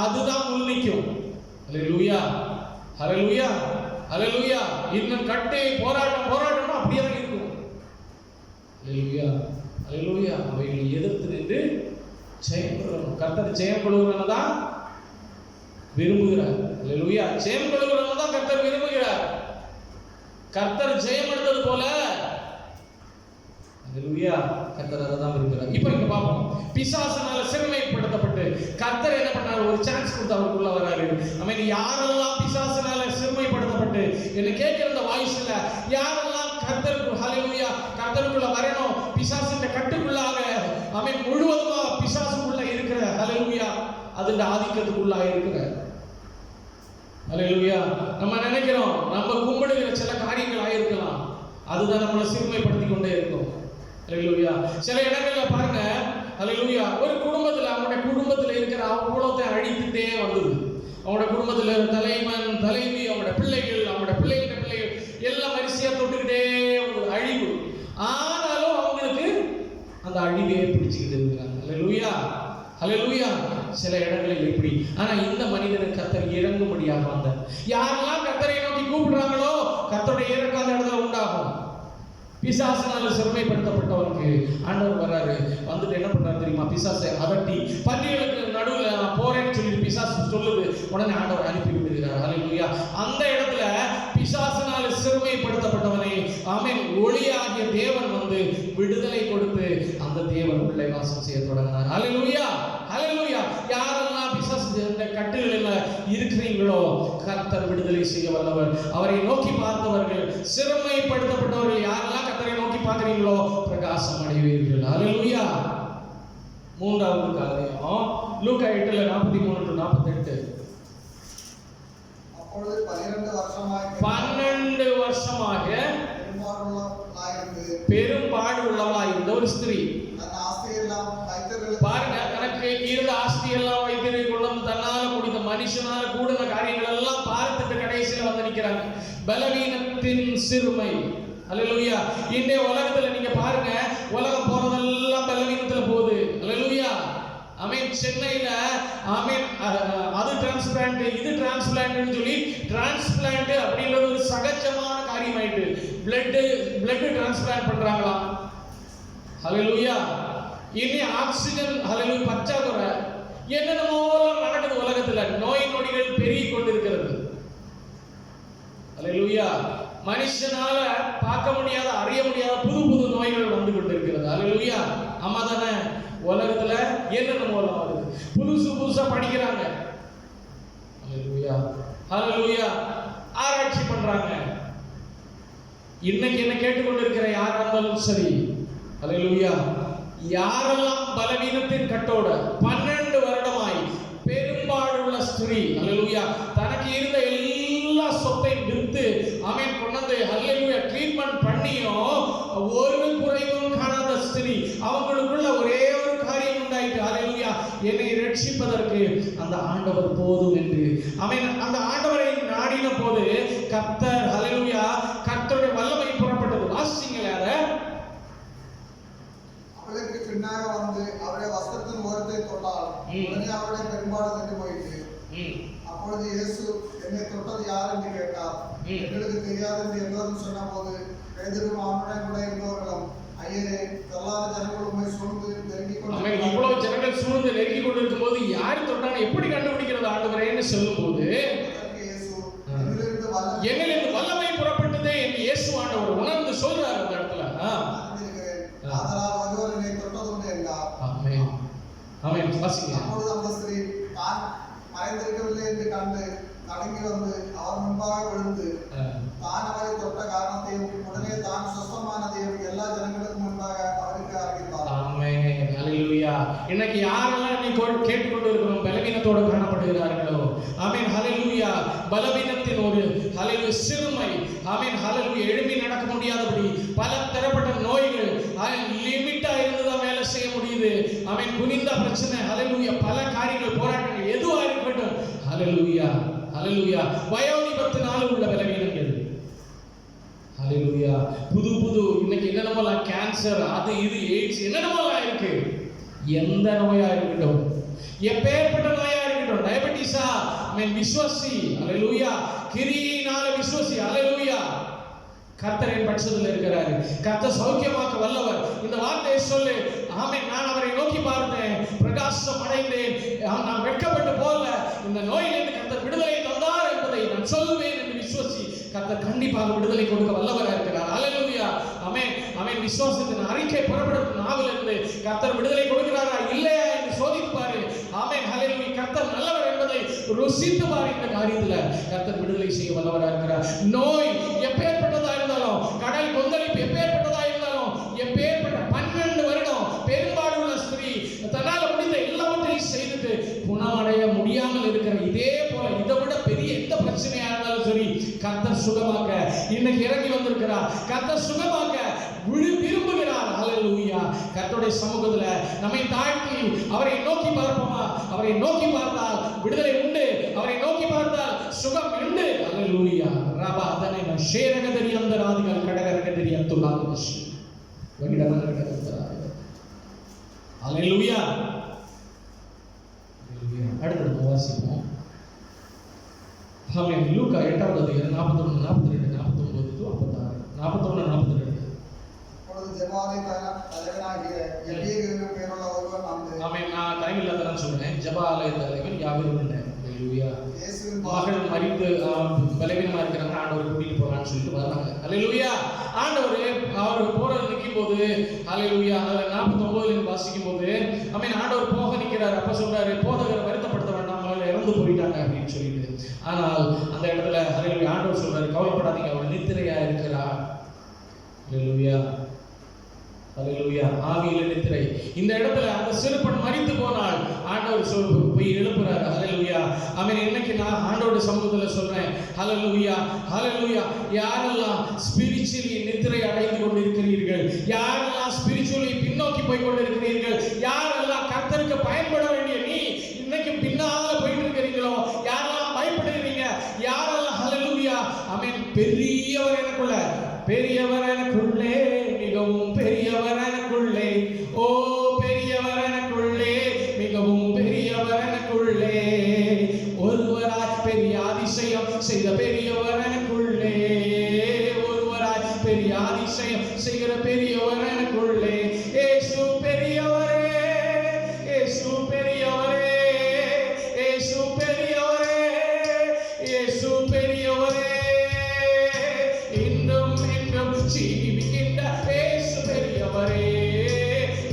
அதுதான் முன் நிற்கும். ஹalleluya. ஹalleluya. ஹalleluya. இன்னும் கட்டை போராட்டம் அப்படியே தான் இருக்கும். ஹalleluya. ஹalleluya. அவைகளை எதிர்த்து நின்று ஜெயம் கொள்ளணும். கர்த்தர் ஜெயம் கொள்ளுகிறவனை தான் விரும்புகிறார். ஹalleluya. ஜெயம் கொள்ளுகிறவனை தான் கர்த்தர் விரும்புகிறார். கர்த்தர் ஜெயம் எடுத்தது போல ஹalleluya கர்த்தர் அதை தான் விரும்புகிறார். இப்போ இங்க பாப்போம். பிசாசனால சிறுமைப்படுத்தப்பட்டு கர்த்தர் என்ன பண்ணாரு? ஒரு சான்ஸ் கொடுத்து அவருக்குள்ள வராரு. ஆமென். யாரெல்லாம் பிசாசனால சிறுமைப்படுத்தப்பட்டு என்ன கேட்கிற இந்த வாய்ஸ்ல யாரெல்லாம் கர்த்தருக்கு ஹalleluya கர்த்தருக்குள்ள வரணும், பிசாசின் கட்டுக்குள்ளாக ஆமென் முழுவதுமா பிசாசுக்குள்ள இருக்கிற ஹalleluya அதுல ஆதிக்கத்துக்குள்ளாக இருக்கிற ஹalleluya. நம்ம நினைக்கிறோம் நம்ம கும்பிடுகிற சில காரியங்கள் ஆயிருக்கலாம், அதுதான் நம்மளை சிறுமைப்படுத்தி கொண்டே இருக்கும். ஹalleluya. சில இடங்கள்ல பாருங்க ஹalleluya ஒரு குடும்பத்துல அவங்களுடைய குடும்பத்துல இருக்கிற அவ்வளோத்தை அழித்துட்டே வந்தது. அவங்களோட குடும்பத்துல தலைவன், தலைவி, அவங்களோட பிள்ளைகள், அவங்களோட பிள்ளைகள் எல்லாம் வரிசையா தொட்டுக்கிட்டே அழிவு. ஆனாலும் அவங்களுக்கு அந்த அழிவே பிடிச்சுக்கிட்டு இருக்கிறாங்க. ஹalleluya. ஹalleluya. சில இடங்களில் எப்படி, ஆனா இந்த மனிதனுக்கு கர்த்தர் இறங்கும்படியாக வந்தார். யாரெல்லாம் கர்த்தரை நோக்கி கூப்பிடுறாங்களோ கர்த்தருடைய இறக்கம் அந்த இடத்துல உண்டாகும். பிசாசினால சிறுமைப்படுத்தப்பட்டவனுக்கு ஆண்டவர் வர்றாரு. வந்துட்டு என்ன பண்றாரு தெரியுமா? பிசாசை அதட்டி பன்றிகளுக்கு நடுவுல நான் போறேன்னு சொல்லிட்டு பிசாசு சொல்லுது. உடனே ஆண்டவர் அனுப்பி விடுகிறார். ஹalleluya. அந்த இடத்துல பிசாசினால சிறுமைப்படுத்தப்பட்டவனை ஆமென் ஒளியாகிய தேவன் வந்து விடுதலை கொடுத்து அந்த தேவன் உள்ளே வாசம் செய்ய தொடங்கினார். ஹalleluya. ஹalleluya. யாரெல்லாம் பிசாசு இந்த கட்டுகளில் இருக்கிறீங்களோ கர்த்தர் விடுதலை செய்ய வல்லவர். அவரை நோக்கி பார்த்தவர்கள், சிறுமைப்படுத்தப்பட்டவர்கள் யாரெல்லாம் கர்த்தரை நோக்கி பார்க்கிறீங்களோ பிரகாசம் அடைவீர்கள். ஹalleluya. மூன்றாவது காரியம் லூக்கா 8:43-48. அப்பொழுது 12 வருஷமாக பெரும்பாடு உள்ளவளாயிருந்த ஒரு ஸ்திரீ பாருங்க, தனக்கு இருந்த ஆஸ்தி எல்லாம் வைத்திரு கொண்டு தன்னால முடிந்த மனுஷனால கூடின காரியங்கள் எல்லாம் பார்த்துட்டு கடைசியில வந்து நிக்கிறாங்க. பலவீனத்தின் சிறுமை. ஹalleluya. இந்த உலகத்துல நீங்க பாருங்க, உலகம் போறதெல்லாம் பலவீனத்துல போகுது. ஹalleluya. ஆமென். சென்னையில ஆமென் அது டிரான்ஸ்பிளான்ட், இது டிரான்ஸ்பிளான்ட்னு சொல்லி டிரான்ஸ்பிளான்ட் அப்படின்றது ஒரு சகஜமான காரியம் ஆயிட்டு. பிளட் டிரான்ஸ்பிளான்ட் பண்றாங்களா? ஹalleluya. இனி ஆக்சிஜன் ஹalleluya பற்றாக்குறை என்னென்னமோ நடக்குது உலகத்துல. நோய் நொடிகள் பெருகி கொண்டிருக்கிறது. ஹalleluya. மனுஷனால பார்க்க முடியாத, அறிய முடியாத புது நோய்கள் வந்து கொண்டிருக்கிறது. ஹalleluya. ஆமா தானே? உலகத்துல என்னென்னமோ வருது, புதுசா படிக்கிறாங்க. ஹalleluya. ஹalleluya. ஆராய்ச்சி பண்றாங்க. இன்னைக்கு என்ன கேட்டுக்கொண்டிருக்கிற யாரா இருந்தாலும் சரி, ஹalleluya, யாரெல்லாம் பலவீனத்தின் கட்டோட 12 வருடமாய் பெரும்பாடுள்ள ஸ்திரீ, ஹalleluya, தனக்கு இருந்த எல்லா சொத்தையும் வித்து ஆமென் கொண்டு ஹalleluya ட்ரீட்மென்ட் பண்ணியும் ஒரு குறைவும் காணாத ஸ்திரீ, அவங்களுக்குள்ள ஒரே ஒரு காரியம் உண்டாயிட்டு, ஹalleluya, என்னை ரட்சிப்பதற்கு அந்த ஆண்டவர் போதும் என்று ஆமென் அந்த ஆண்டவரை நாடின போது கர்த்தர், ஹalleluya, கர்த்தருடைய வல்லமை புறப்பட்டது. வாசிங்களே, அத பின்னாக வந்து அவருடைய வஸ்திரத்தின் ஓரத்தை தொட்டால் உடனே அவருடைய பெரும்பாடு நின்று போயிற்று. அப்பொழுது இயேசு, என்னை தொட்டது யார் என்று கேட்டார். எங்களுக்கு தெரியாது என்று எல்லோரும் சொன்ன போது பேதுருவும் அவனுடன் கூட இருந்தவர்களும், ஐயரே, தள்ளாத ஜனங்கள் உண்மை சூழ்ந்து நெருங்கி கொண்டு இவ்வளவு ஜனங்கள் சூழ்ந்து நெருங்கி கொண்டிருக்கும் போது யார் தொட்டான்னு எப்படி கண்டுபிடிக்கிறது ஆண்டவரேன்னு சொல்லும் போது என்னிலிருந்து வல்லமை புறப்பட்டதே என்று இயேசு ஆண்டவர் உணர்ந்து சொல்றார் அந்த இடத்துல. அதனால் ஒருவர் என்னை தொட்டதுண்டு என்றார். ஆமென் ஆமென். வாசிங்க. அப்பொழுது அந்த ஸ்திரீ தான் மறைந்திருக்கவில்லை என்று கண்டு நடுங்கி வந்து அவர் முன்பாக விழுந்து தான் அவரை தொட்ட காரணத்தையும் உடனே தான் சுத்தமானதையும் எல்லா ஜனங்களுக்கும் முன்பாக அவருக்கு அறிவித்தார். ஆமென். ஹல்லேலூயா. இன்னைக்கு யாரெல்லாம் நீ கேட்டுக்கொண்டு இருக்கிறோம் பலவீனத்தோடு காணப்படுகிறார்களோ, ஆமென், ஹல்லேலூயா, பலவீனத்தின் ஒரு ஹல்லேலூயா சிறுமை, ஆமென், ஹல்லேலூயா, எழுப்பி நடக்க முடியாதபடி பல தரப்பட்ட நோய்கள், லிமிட்டா இருந்துதான் வேலை செய்ய முடியுது, ஆமென், குனிந்த பிரச்சனை, ஹல்லேலூயா, பல காரியங்கள், போராட்டங்கள் எதுவா இருக்கட்டும், ஹல்லேலூயா, ஹல்லேலூயா, வயோதிபத்தினால உள்ள பலவீனங்கள், ஹல்லேலூயா, புது இன்னைக்கு என்னென்னமோலாம் கேன்சர், அது இது எய்ட்ஸ் என்னென்னமோலாம் இருக்கு. எந்த நோயா இருக்கட்டும், எப்பேற்பட்ட நோயா இருக்கட்டும், டயபெட்டிஸா, ஆமென், விசுவாசி, ஹல்லேலூயா, கிரியினால விசுவாசி, ஹல்லேலூயா, கர்த்தரின் பட்சத்தில் இருக்கிறாரு. கர்த்தர் சௌக்கியமாக்க வல்லவர். இந்த வார்த்தையை சொல்லு. ஆமென். நான் அவரை நோக்கி பார்த்தேன், பிரகாசம் அடைந்தேன், நான் வெட்கப்பட்டு போகல. இந்த நோயிலிருந்து கர்த்தர் விடுதலை தந்தார் என்பதை நான் சொல்லுவேன் என்று விசுவாசி. கர்த்தர் கண்டிப்பாக விடுதலை கொடுக்க வல்லவராக இருக்கிறார். ஹல்லேலூயா. ஆமென் ஆமென். விசுவாசத்தின் அறிக்கை புறப்படும் நாவிலிருந்து கர்த்தர் விடுதலை கொடுக்கிறாரா இல்லையா என்று சோதித்து பாரு. ஆமென். ஹல்லேலூயா. கர்த்தர் நல்லவர் என்பதை ருசித்து பாரு. இந்த காரியத்துல கர்த்தர் விடுதலை செய்ய வல்லவராக இருக்கிறார். நோய் எப்பேற்பட்டதா இருந்தாலும், கடல் கொந்தளிப்பு எப்பேற்பட்டதா இருந்தாலும், எப்பேற்பட்ட 12 வருடம் பெரும்பாடுள்ள ஸ்திரீ தன்னால் முடிந்த எல்லாவற்றையும் செய்துட்டு குணமடைய முடியாமல் இருக்கிற, இதே போல இதை விட பெரிய எந்த பிரச்சனையா இருந்தாலும் சரி, கர்த்தர் சுகமாக்க இன்னைக்கு இறங்கி வந்திருக்கிறார். கர்த்தர் சுகமாக்க விரும்புகிறார். ஹல்லேலூயா. கர்த்தருடைய சமூகத்துல நம்மை தாழ்த்தி அவரை நோக்கி பார்ப்போமா? அவரை நோக்கி பார்த்தால் விடுதலை உண்டு, அவரை நோக்கி பார்த்தால் சுகம் உண்டு. ஹல்லேலூயா. ரபா தனேன ஷேரகதரி அந்தராதிகள் கடகரகதரி அத்துலாதிஷி வகிடமனகதராதி. ஹல்லேலூயா. அடுத்து வாசிப்போம். ஆமென். லூக்கா 8வது அதிகாரம் 41, 42, 49 to 56, 41, 42. அப்பொழுது ஜெபாலய தலைவனாகிய எலியேகு என்னும் பெயருள்ள ஒருவன் வந்து, ஆமென், நான் டைமில் தான் சொல்றேன். ஜெபாலய தலைவன் யாவரும் இல்லை. ஹல்லேலூயா. மகள் மரித்து பலவீனமா இருக்கிறாங்க, ஆண்டவர் கூட்டிட்டு போறான்னு சொல்லிட்டு வர்றாங்க. ஹல்லேலூயா. ஆண்டவர் அவர் போற நிற்கும் போது, ஹல்லேலூயா, 49 வாசிக்கும் போது, ஆமென், ஆண்டவர் போக நிற்கிறார். அப்ப சொல்றாரு, போதகரை வருத்தப்படுத்த வேண்டாம், அவள் இறந்து போயிட்டாங்க அப்படின்னு சொல்லிட்டு. ஆனால் அந்த இடத்துல ஹல்லேலூயா ஆண்டவர் சொல்றாரு, கவலைப்படாதீங்க, அவள் நித்திரையா இருக்கிறார். ஹல்லேலூயா. ஹல்லேலூயா. ஆவியில நித்திரை. இந்த இடத்துல அந்த சிறுபெண் மரித்து போனால் ஆண்டவர் போய் எழுப்புறாரு. ஹல்லேலூயா. ஆமென். இன்னைக்கு நான் ஆண்டவருடைய சமூகத்துல சொல்றேன், ஹல்லேலூயா, ஹல்லேலூயா, யாரெல்லாம் ஸ்பிரிச்சுவலி நித்திரை அடைந்து கொண்டிருக்கிறீர்கள், யாரெல்லாம் ஸ்பிரிச்சுவலி பின்னோக்கி போய் கொண்டிருக்கிறீர்கள், யாரெல்லாம் கர்த்தருக்கு பயன்பட வேண்டிய நீ இன்னைக்கு பின்னால போயிட்டு இருக்கிறீங்களோ, யாரெல்லாம் பயப்படுகிறீங்க, யாரெல்லாம் ஹல்லேலூயா, ஆமென், பெரியவர் எனக்குள்ள, பெரியவர் எனக்குள்ளே, மிகவும் பெரியவர் எனக்குள்ளே, ஓ பெரியவர் எனக்குள்ளே, மிகவும் பெரியவர் எனக்குள்ளே, ஒருவராய் பெரிய அதிசயம் செய்த பெரியவர் எனக்குள்ளே, ஒருவராய் பெரிய அதிசயம் செய்கிற பெரியவர் எனக்குள்ளே, இயேசு பெரியவரே, இயேசு பெரியவரே, இயேசு பெரியவரே, இயேசு பெரியவரே, இன்னும் இன்னும் ஜீவிக்கின்ற இயேசு பெரியவரே,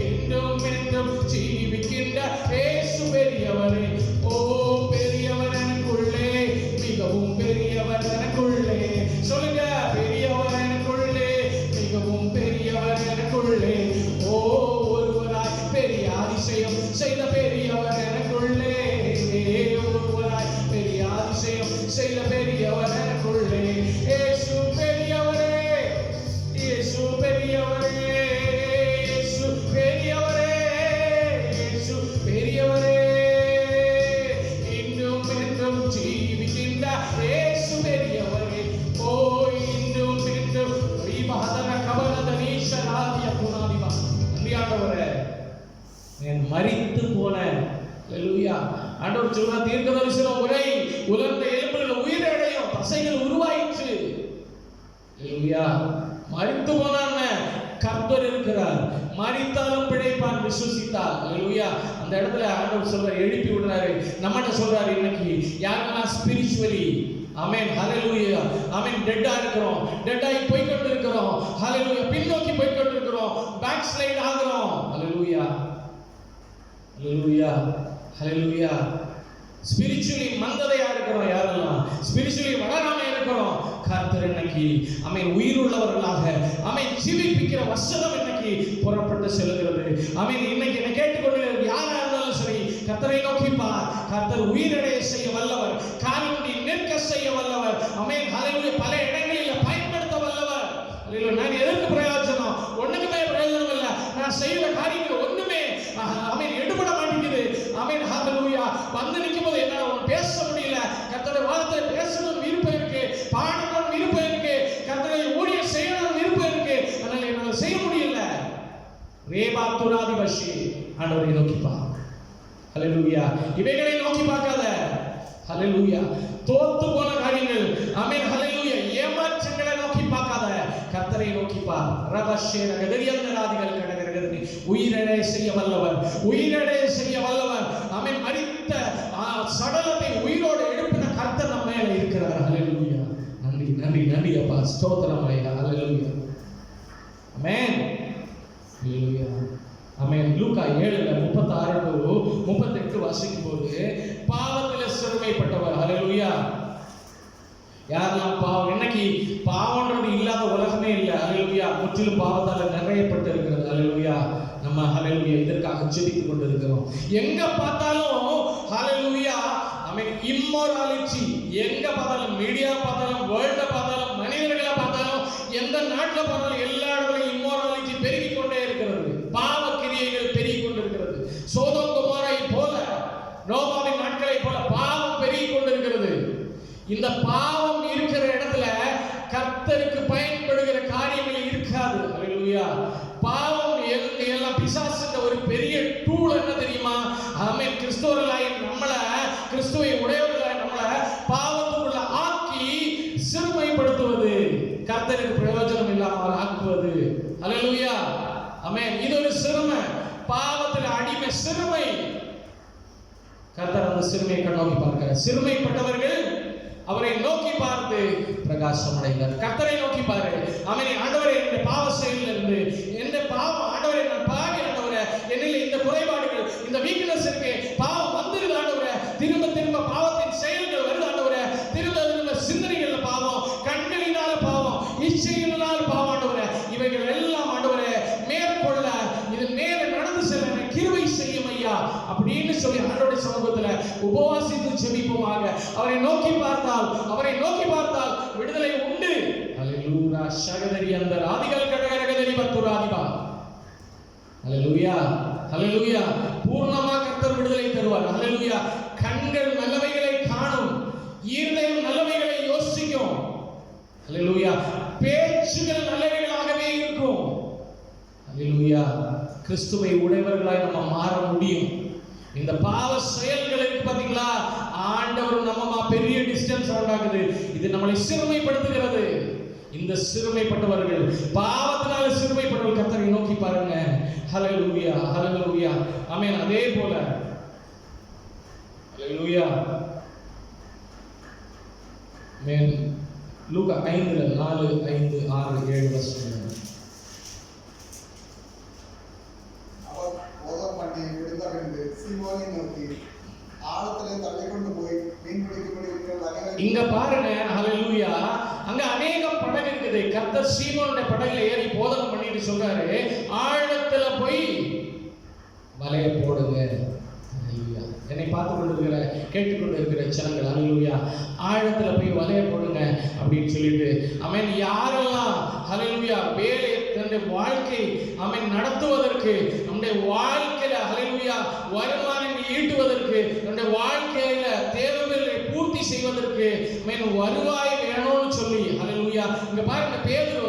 இன்னும் இன்னும் ஜீவிக்கின்ற இயேசு பெரியவரே, ஓ பெரியவர் எனக்குள்ளே, மிகவும் பெரியவர் எனக்குள்ளே, சொல்லுங்க, பெரியவர் எனக்குள்ளே, மிகவும் பெரியவர் எனக்குள்ளே, ஓ ஒருவராய் பெரிய அதிசயம் செய்த பெரியவர் எனக்குள்ளே, ஒருவராய் பெரிய அதிசயம் செய்த பெரியவர் எனக்குள்ளே, இயேசு பெரியவரே, இயேசு பெரியவரே, இயேசு பெரியவரே, இயேசு பெரியவரே, இன்னும் என்றும் ஜீவிக்கின்ற இயேசு பெரியவரே, ஓ இன்னும் என்றும் விவாதன கபலத நீஷராதிய குணாதிவா. நன்றி ஆண்டவரே, மரித்து போன. அல்லேலூயா. ஆண்டவர் சொல்றார், தீர்க்கதரிசனம் உரை உலர்ந்த எலும்புகள் உயிரடையும், தசைகள் உருவாயிற்று. அல்லேலூயா. மரித்து போனான், கர்த்தர் இருக்கிறார், மரித்தாலும் பிழைப்பான் விசுவசித்தால். அல்லேலூயா. அந்த இடத்துல ஆண்டவர் சொல்றார், எழுப்பி விடுறாரு, நம்மகிட்ட சொல்றாரு, இன்னைக்கு யாரெல்லாம் ஸ்பிரிச்சுவலி ஆமென் ஹalleluya ஆமென் டெட்டா இருக்கிறோம், டெட்டாய் போய் கொண்டு இருக்கிறோம், ஹalleluya பின்னோக்கி போய் கொண்டு இருக்கிறோம், பேக் ஸ்லைட் ஆகிறோம். ஹalleluya ஹalleluya ஹalleluya. ஸ்பிரிச்சுவலி மந்ததையா இருக்கிறோம், யாரெல்லாம் ஸ்பிரிச்சுவலி வளராம இருக்கிறோம், கர்த்தர் இன்னைக்கு ஆமென் உயிருள்ளவர்களாக ஆமென் ஜீவிப்பிக்கிற வசனம் இன்னைக்கு புறப்பட்டு செல்கிறது. ஆமென் இன்னைக்கு என்ன கேட்டுக்கொண்டு யாரா இருந்தாலும் சரி, கர்த்தரை நோக்கி பார். கர்த்தர் உயிரடைய செய்ய வல்லவர், காலினுடைய நிற்க செய்ய வல்லவர். ஆமென் ஹalleluya. பல இடங்களில் பயன்படுத்த வல்லவர். ஹalleluya. நான் எதற்கு பிரயோஜனம்? ஒண்ணுக்குமே பிரயோஜனம் இல்ல. நான் செய்யற காரியங்கள் ஒண்ணுமே ஆமென் எடுபட மாட்டேங்குது. ஆமென் ஹalleluya. வந்து நிக்கும்போது என்னால பேச முடியல. கர்த்தருடைய வார்த்தை பேசணும் விருப்பம் இருக்கு, பாடணும் விருப்பம் இருக்கு, கர்த்தரை ஊழியம் செய்யணும் விருப்பம் இருக்கு, அதனால என்னால செய்ய முடியல. ரேபா துராதி பஷி. ஆண்டவரை நோக்கி பார். ஹalleluya. இவைகளை நோக்கி பார்க்காத. ஹalleluya. தோத்து போன காரியங்கள் ஆமென் ஹalleluya ஏமாற்றங்களை நோக்கி பார்க்காத, கர்த்தரை நோக்கி பார். ரபஷே நகதரியந்தராதிகள் கடகரகதி உயிரடைய செய்ய வல்லவர், உயிரடைய செய்ய வல்லவர். ஆமென் மரித்த சடலத்தை உயிரோடு எழுப்பின கர்த்தர் நம்ம மேல இருக்கிறார். ஹalleluya. நன்றி நன்றி நன்றி அப்பா, ஸ்தோத்திரம் ஐயா. ஹalleluya ஆமென் ஹalleluya ஆமென். லூக்கா 7:36-38 வாசிக்கும் போது, பாவத்தில் சிறுமைப்பட்டவர். ஹalleluya. யாரெல்லாம் பாவம், இன்னைக்கு பாவம்ன்றது இல்லாத உலகமே இல்லை. ஹalleluya. முற்றிலும் பாவத்தால நிறையப்பட்டு இருக்கிறது. ஹalleluya. நம்ம ஹalleluya இதற்காக ஜெபித்துக் கொண்டிருக்கிறோம். எங்க பார்த்தாலும் ஹalleluya ஆமென் இம்மோராலிட்டி. எங்க பார்த்தாலும், மீடியா பார்த்தாலும், வேர்ல்ட பார்த்தாலும், மனிதர்களை பார்த்தாலும், எந்த நாட்டில் பார்த்தாலும் எல்லா இடத்துலையும் இம்மோராலிட்டி பெருகிக் கொண்டே இருக்கிறது. பாவ கிரியைகள் பெருகிக் கொண்டிருக்கிறது. சோதோம் கொமோரை போல, நோவாவின் நாட்களை போல பாவம் பெருகிக் கொண்டிருக்கிறது. இந்த பாவம் இருக்கிற இடத்துல கர்த்தருக்கு பயன்படுகிற காரியங்கள் இருக்காது. ஹalleluya. பாவம் எல்லாம் பிசாசுன்ற ஒரு பெரிய டூல் என்ன தெரியுமா? ஆமென். கிறிஸ்தவர்களாய் நம்மள, கிறிஸ்துவை உடையவர்களாய் நம்மள பாவத்துக்குள்ள ஆக்கி சிறுமைப்படுத்துவது, கர்த்தருக்கு பிரயோஜனம் இல்லாமல் ஆக்குவது. ஹalleluya ஆமென். இது ஒரு சிறுமை, பாவத்தில் அடிமை சிறுமை. கர்த்தர் அந்த சிறுமையை நோக்கி பார்க்கிறார். சிறுமைப்பட்டவர்கள் அவரை நோக்கி பார்த்து பிரகாசம் அடைந்தார். கர்த்தரை நோக்கி பாரு. ஆமென். ஆண்டவரே, இந்த பாவ செயலில் இருந்து, இந்த பாவம் ஆண்டவரே, நான் பாவி ஆண்டவரே, என்னில் இந்த குறைபாடுகள், இந்த வீக்னஸ் இருக்கு, பாவம் வந்துருது ஆண்டவரே, திரும்ப திரும்ப பாவத்தின் செயல்கள் வருது ஆண்டவரே, திரும்ப திரும்ப சிந்தனைகள்ல பாவம், கண்களினால பாவம், இச்சையினால பாவம் ஆண்டவரே, இவைகள் எல்லாம் ஆண்டவரே மேற்கொள்ள, இது மேல நடந்து செல்ல கிருபை செய்யும் ஐயா அப்படின்னு சொல்லி ஆண்டவருடைய சமூகத்துல உபவாசித்து ஜெபிப்போமாக. அவரை நோக்கி பார்த்தால், அவரை நோக்கி பார்த்தால் விடுதலை உண்டு. ஹalleluya. ஷகதரி அந்த ராதிகள் கடகரகதரி பத்துராதிபா. ஹalleluya ஹalleluya. பூர்ணமா கர்த்தர் விடுதலை தருவார். ஹalleluya. கண்கள் நல்லவைகளை காணும், இருதயம் நல்லவைகளை யோசிக்கும். ஹalleluya. பேச்சுகள் நல்லவைகளாகவே இருக்கும். ஹalleluya. கிறிஸ்துவை உடையவர்களாய் நம்ம மாற முடியும். இந்த பாவ செயல்கள் இருக்கு பாத்தீங்களா, ஆண்டவர் நம்ம பெரிய டிஸ்டன்ஸ் உண்டாக்குது. இது நம்மளை சிறுமைப்படுத்துகிறது. இந்த சிறுமைப்பட்டவர்கள், பாவத்தினால சிறுமைப்பட்டவர்கள் கர்த்தரை நோக்கி பாருங்க. ஹalleluya ஹalleluya ஆமென். அதே போல ஹalleluya ஆமென். லூக்கா 5:4-5-6-7 வசனம். இங்க பாருங்க ஹalleluya. அங்க அநேகம் படகு இருக்குது. கர்த்தர் சீமோனுடைய படகுல ஏறி போதனை பண்ணிட்டு சொல்றாரு, ஆழத்துல போய் வலைய போடுங்க. ஹalleluya. என்னை பார்த்து கொண்டிருக்கிற, கேட்டுக்கொண்டிருக்கிற ஜனங்கள் ஹalleluya, ஆழத்துல போய் வலைய போடுங்க அப்படின்னு சொல்லிட்டு ஆமென். யாரெல்லாம் ஹalleluya வேலை தன்னுடைய வாழ்க்கை ஆமென் நடத்துவதற்கு, நம்முடைய வாழ்க்கையில ஹalleluya வருமானங்கள் ஈட்டுவதற்கு, நம்முடைய வாழ்க்கையில தேவைகளை பூர்த்தி செய்வதற்கு ஆமென் வருவாய் வேணும்னு சொல்லி ஹalleluya. இங்க பாருங்க, பேதுரு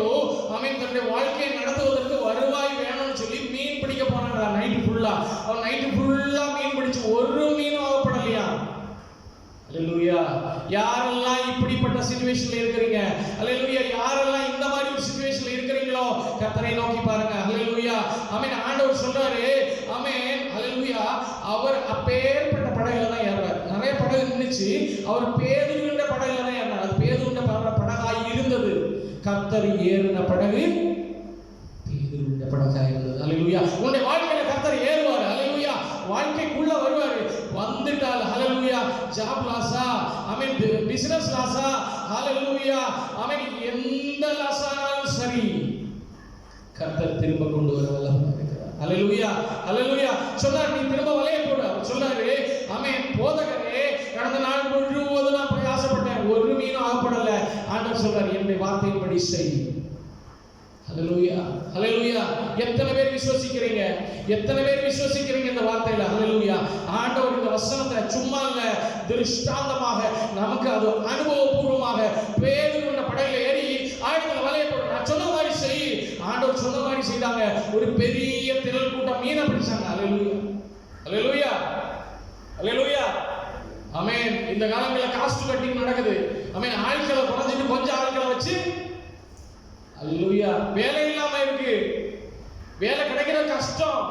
ஆமென் தன்னுடைய வாழ்க்கையை நடத்துவதற்கு வருவாய் வேணும்னு சொல்லி மீன் பிடிக்க போனாரா நைட் ஃபுல்லா. ஃபுல்லா, அவன் நைட்டு ஃபுல்லா மீன் பிடிச்சு ஒரு மீனும் ஆகப்படலையா? அல்லேலூயா. யாரெல்லாம் இப்படிப்பட்ட சிச்சுவேஷன்ல இருக்கிறீங்க, அல்லேலூயா, யாரெல்லாம் இந்த மாதிரி ஒரு சிச்சுவேஷன்ல இருக்கிறீங்களோ கர்த்தரை நோக்கி பாருங்க. அல்லேலூயா. ஆமென். ஆண்டவர் சொல்றாரு, ஆமென், அல்லேலூயா, அவர் அப்பேற்பட்ட படகுல தான் ஏறார். நிறைய படகு இருந்துச்சு, அவர் பேதுருவின் படகுல தான் ஏறார். அது பேதுருவின் படகாய் இருந்தது. கர்த்தர் ஏறின படகு பேதுருவின் படகாய் இருந்தது. அல்லேலூயா. உன்னுடைய வாழ்க்கையில கர்த்தர் ஏறுவார். அல்லேலூயா. வாழ்க்கைக்குள்ள வருவார். வந்துட்டால் ஹalleluya, ஜாப் லாஸா, ஆமென், பிசினஸ் லாஸா, ஹalleluya, ஆமென், எந்த லாஸானாலும் சரி கர்த்தர் திரும்ப கொண்டு வர வல்லவராக இருக்கிறார். ஹalleluya, ஹalleluya. சொன்னார், நீ திரும்ப வலைய போடு. அவர் சொன்னாரு, ஆமென், போதகரே, கடந்த நாள் முழுவதும் நான் பிரயாசப்பட்டேன், ஒரு மீனும் ஆகப்படல. ஆண்டவர் சொல்றார், என்னுடைய வார்த்தையின்படி செய். ஹalleluya, ஹalleluya. எத்தனை பேர் விசுவாசிக்கிறீங்க? எத்தனை பேர் விசுவாசிக்கிறீங்க இந்த வார்த்தையில? ஹalleluya. ஆண்டவர் இந்த வசனத்தை சும்மா இல்ல, திருஷ்டாந்தமாக நமக்கு அது அனுபவபூர்வமாக பேதுருவின் படகுல ஏறி ஆழத்துல வலைய போடு. நான் சொன்ன மாதிரி செய். ஆண்டவர் சொன்ன மாதிரி செய்தாங்க. ஒரு பெரிய திரள் கூட்டம் மீனை பிடிச்சாங்க. ஹalleluya, ஹalleluya, ஹalleluya. ஆமென். இந்த காலங்களில் காஸ்ட் கட்டிங் நடக்குது. ஆமென். ஆட்களை குறைஞ்சிட்டு கொஞ்சம் ஆட்களை வச்சு, அல்லேலூயா, வேலை இல்லாம இருக்கு. வேலை கிடைக்கிறது கஷ்டம்.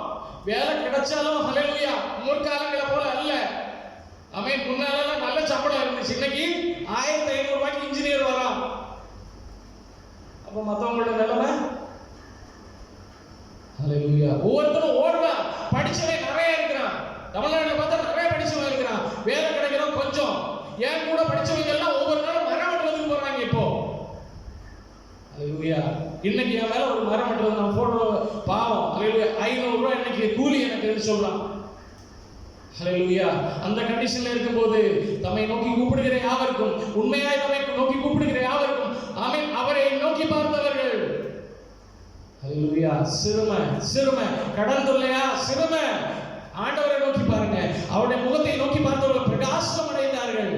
வேலை கிடைச்சாலும் ஹalleluya, முற்காலங்கள போல அல்ல. ஆமென். முன்னாலலாம் நல்ல சம்பளம் இருந்துச்சு. இன்னைக்கு 1500 ரூபாய்க்கு இன்ஜினியர் வரான். அப்ப மத்தவங்களோட நிலைமை ஹalleluya. ஒவ்வொருத்தரும் ஓடுறான். படிச்சவன் நிறைய இருக்கிறான். தமிழ்நாட்டுல பார்த்தா நிறைய படிச்சவன் இருக்கிறான். வேலை கிடைக்கிறோம் கொஞ்சம். ஏன் கூட படிச்சவங்க எல்லாம் ஒவ்வொரு நாளும் மரம் வெட்டுறதுக்கு போறாங்க இப்போ. ஹalleluya. இன்னைக்கு என் மேல ஒரு மரம் வெட்டுறது நான் போடுற பாவம். ஹalleluya. 500 ரூபாய் இன்னைக்கு கூலி எனக்கு சொல்றான். ஹalleluya. அந்த கண்டிஷன்ல இருக்கும்போது தம்மை நோக்கி கூப்பிடுகிற யாவருக்கும், உண்மையாய் தம்மை நோக்கி கூப்பிடுகிற யாவருக்கும், ஆமென், அவரை நோக்கி பார்த்தவர்கள், ஹalleluya, சிறுமை கடந்துள்ளையா, சிறுமை ஆண்டவரை நோக்கி பாருங்க. அவருடைய முகத்தை நோக்கி பார்த்தவர்கள் பிரகாசம் அடைந்தார்கள்.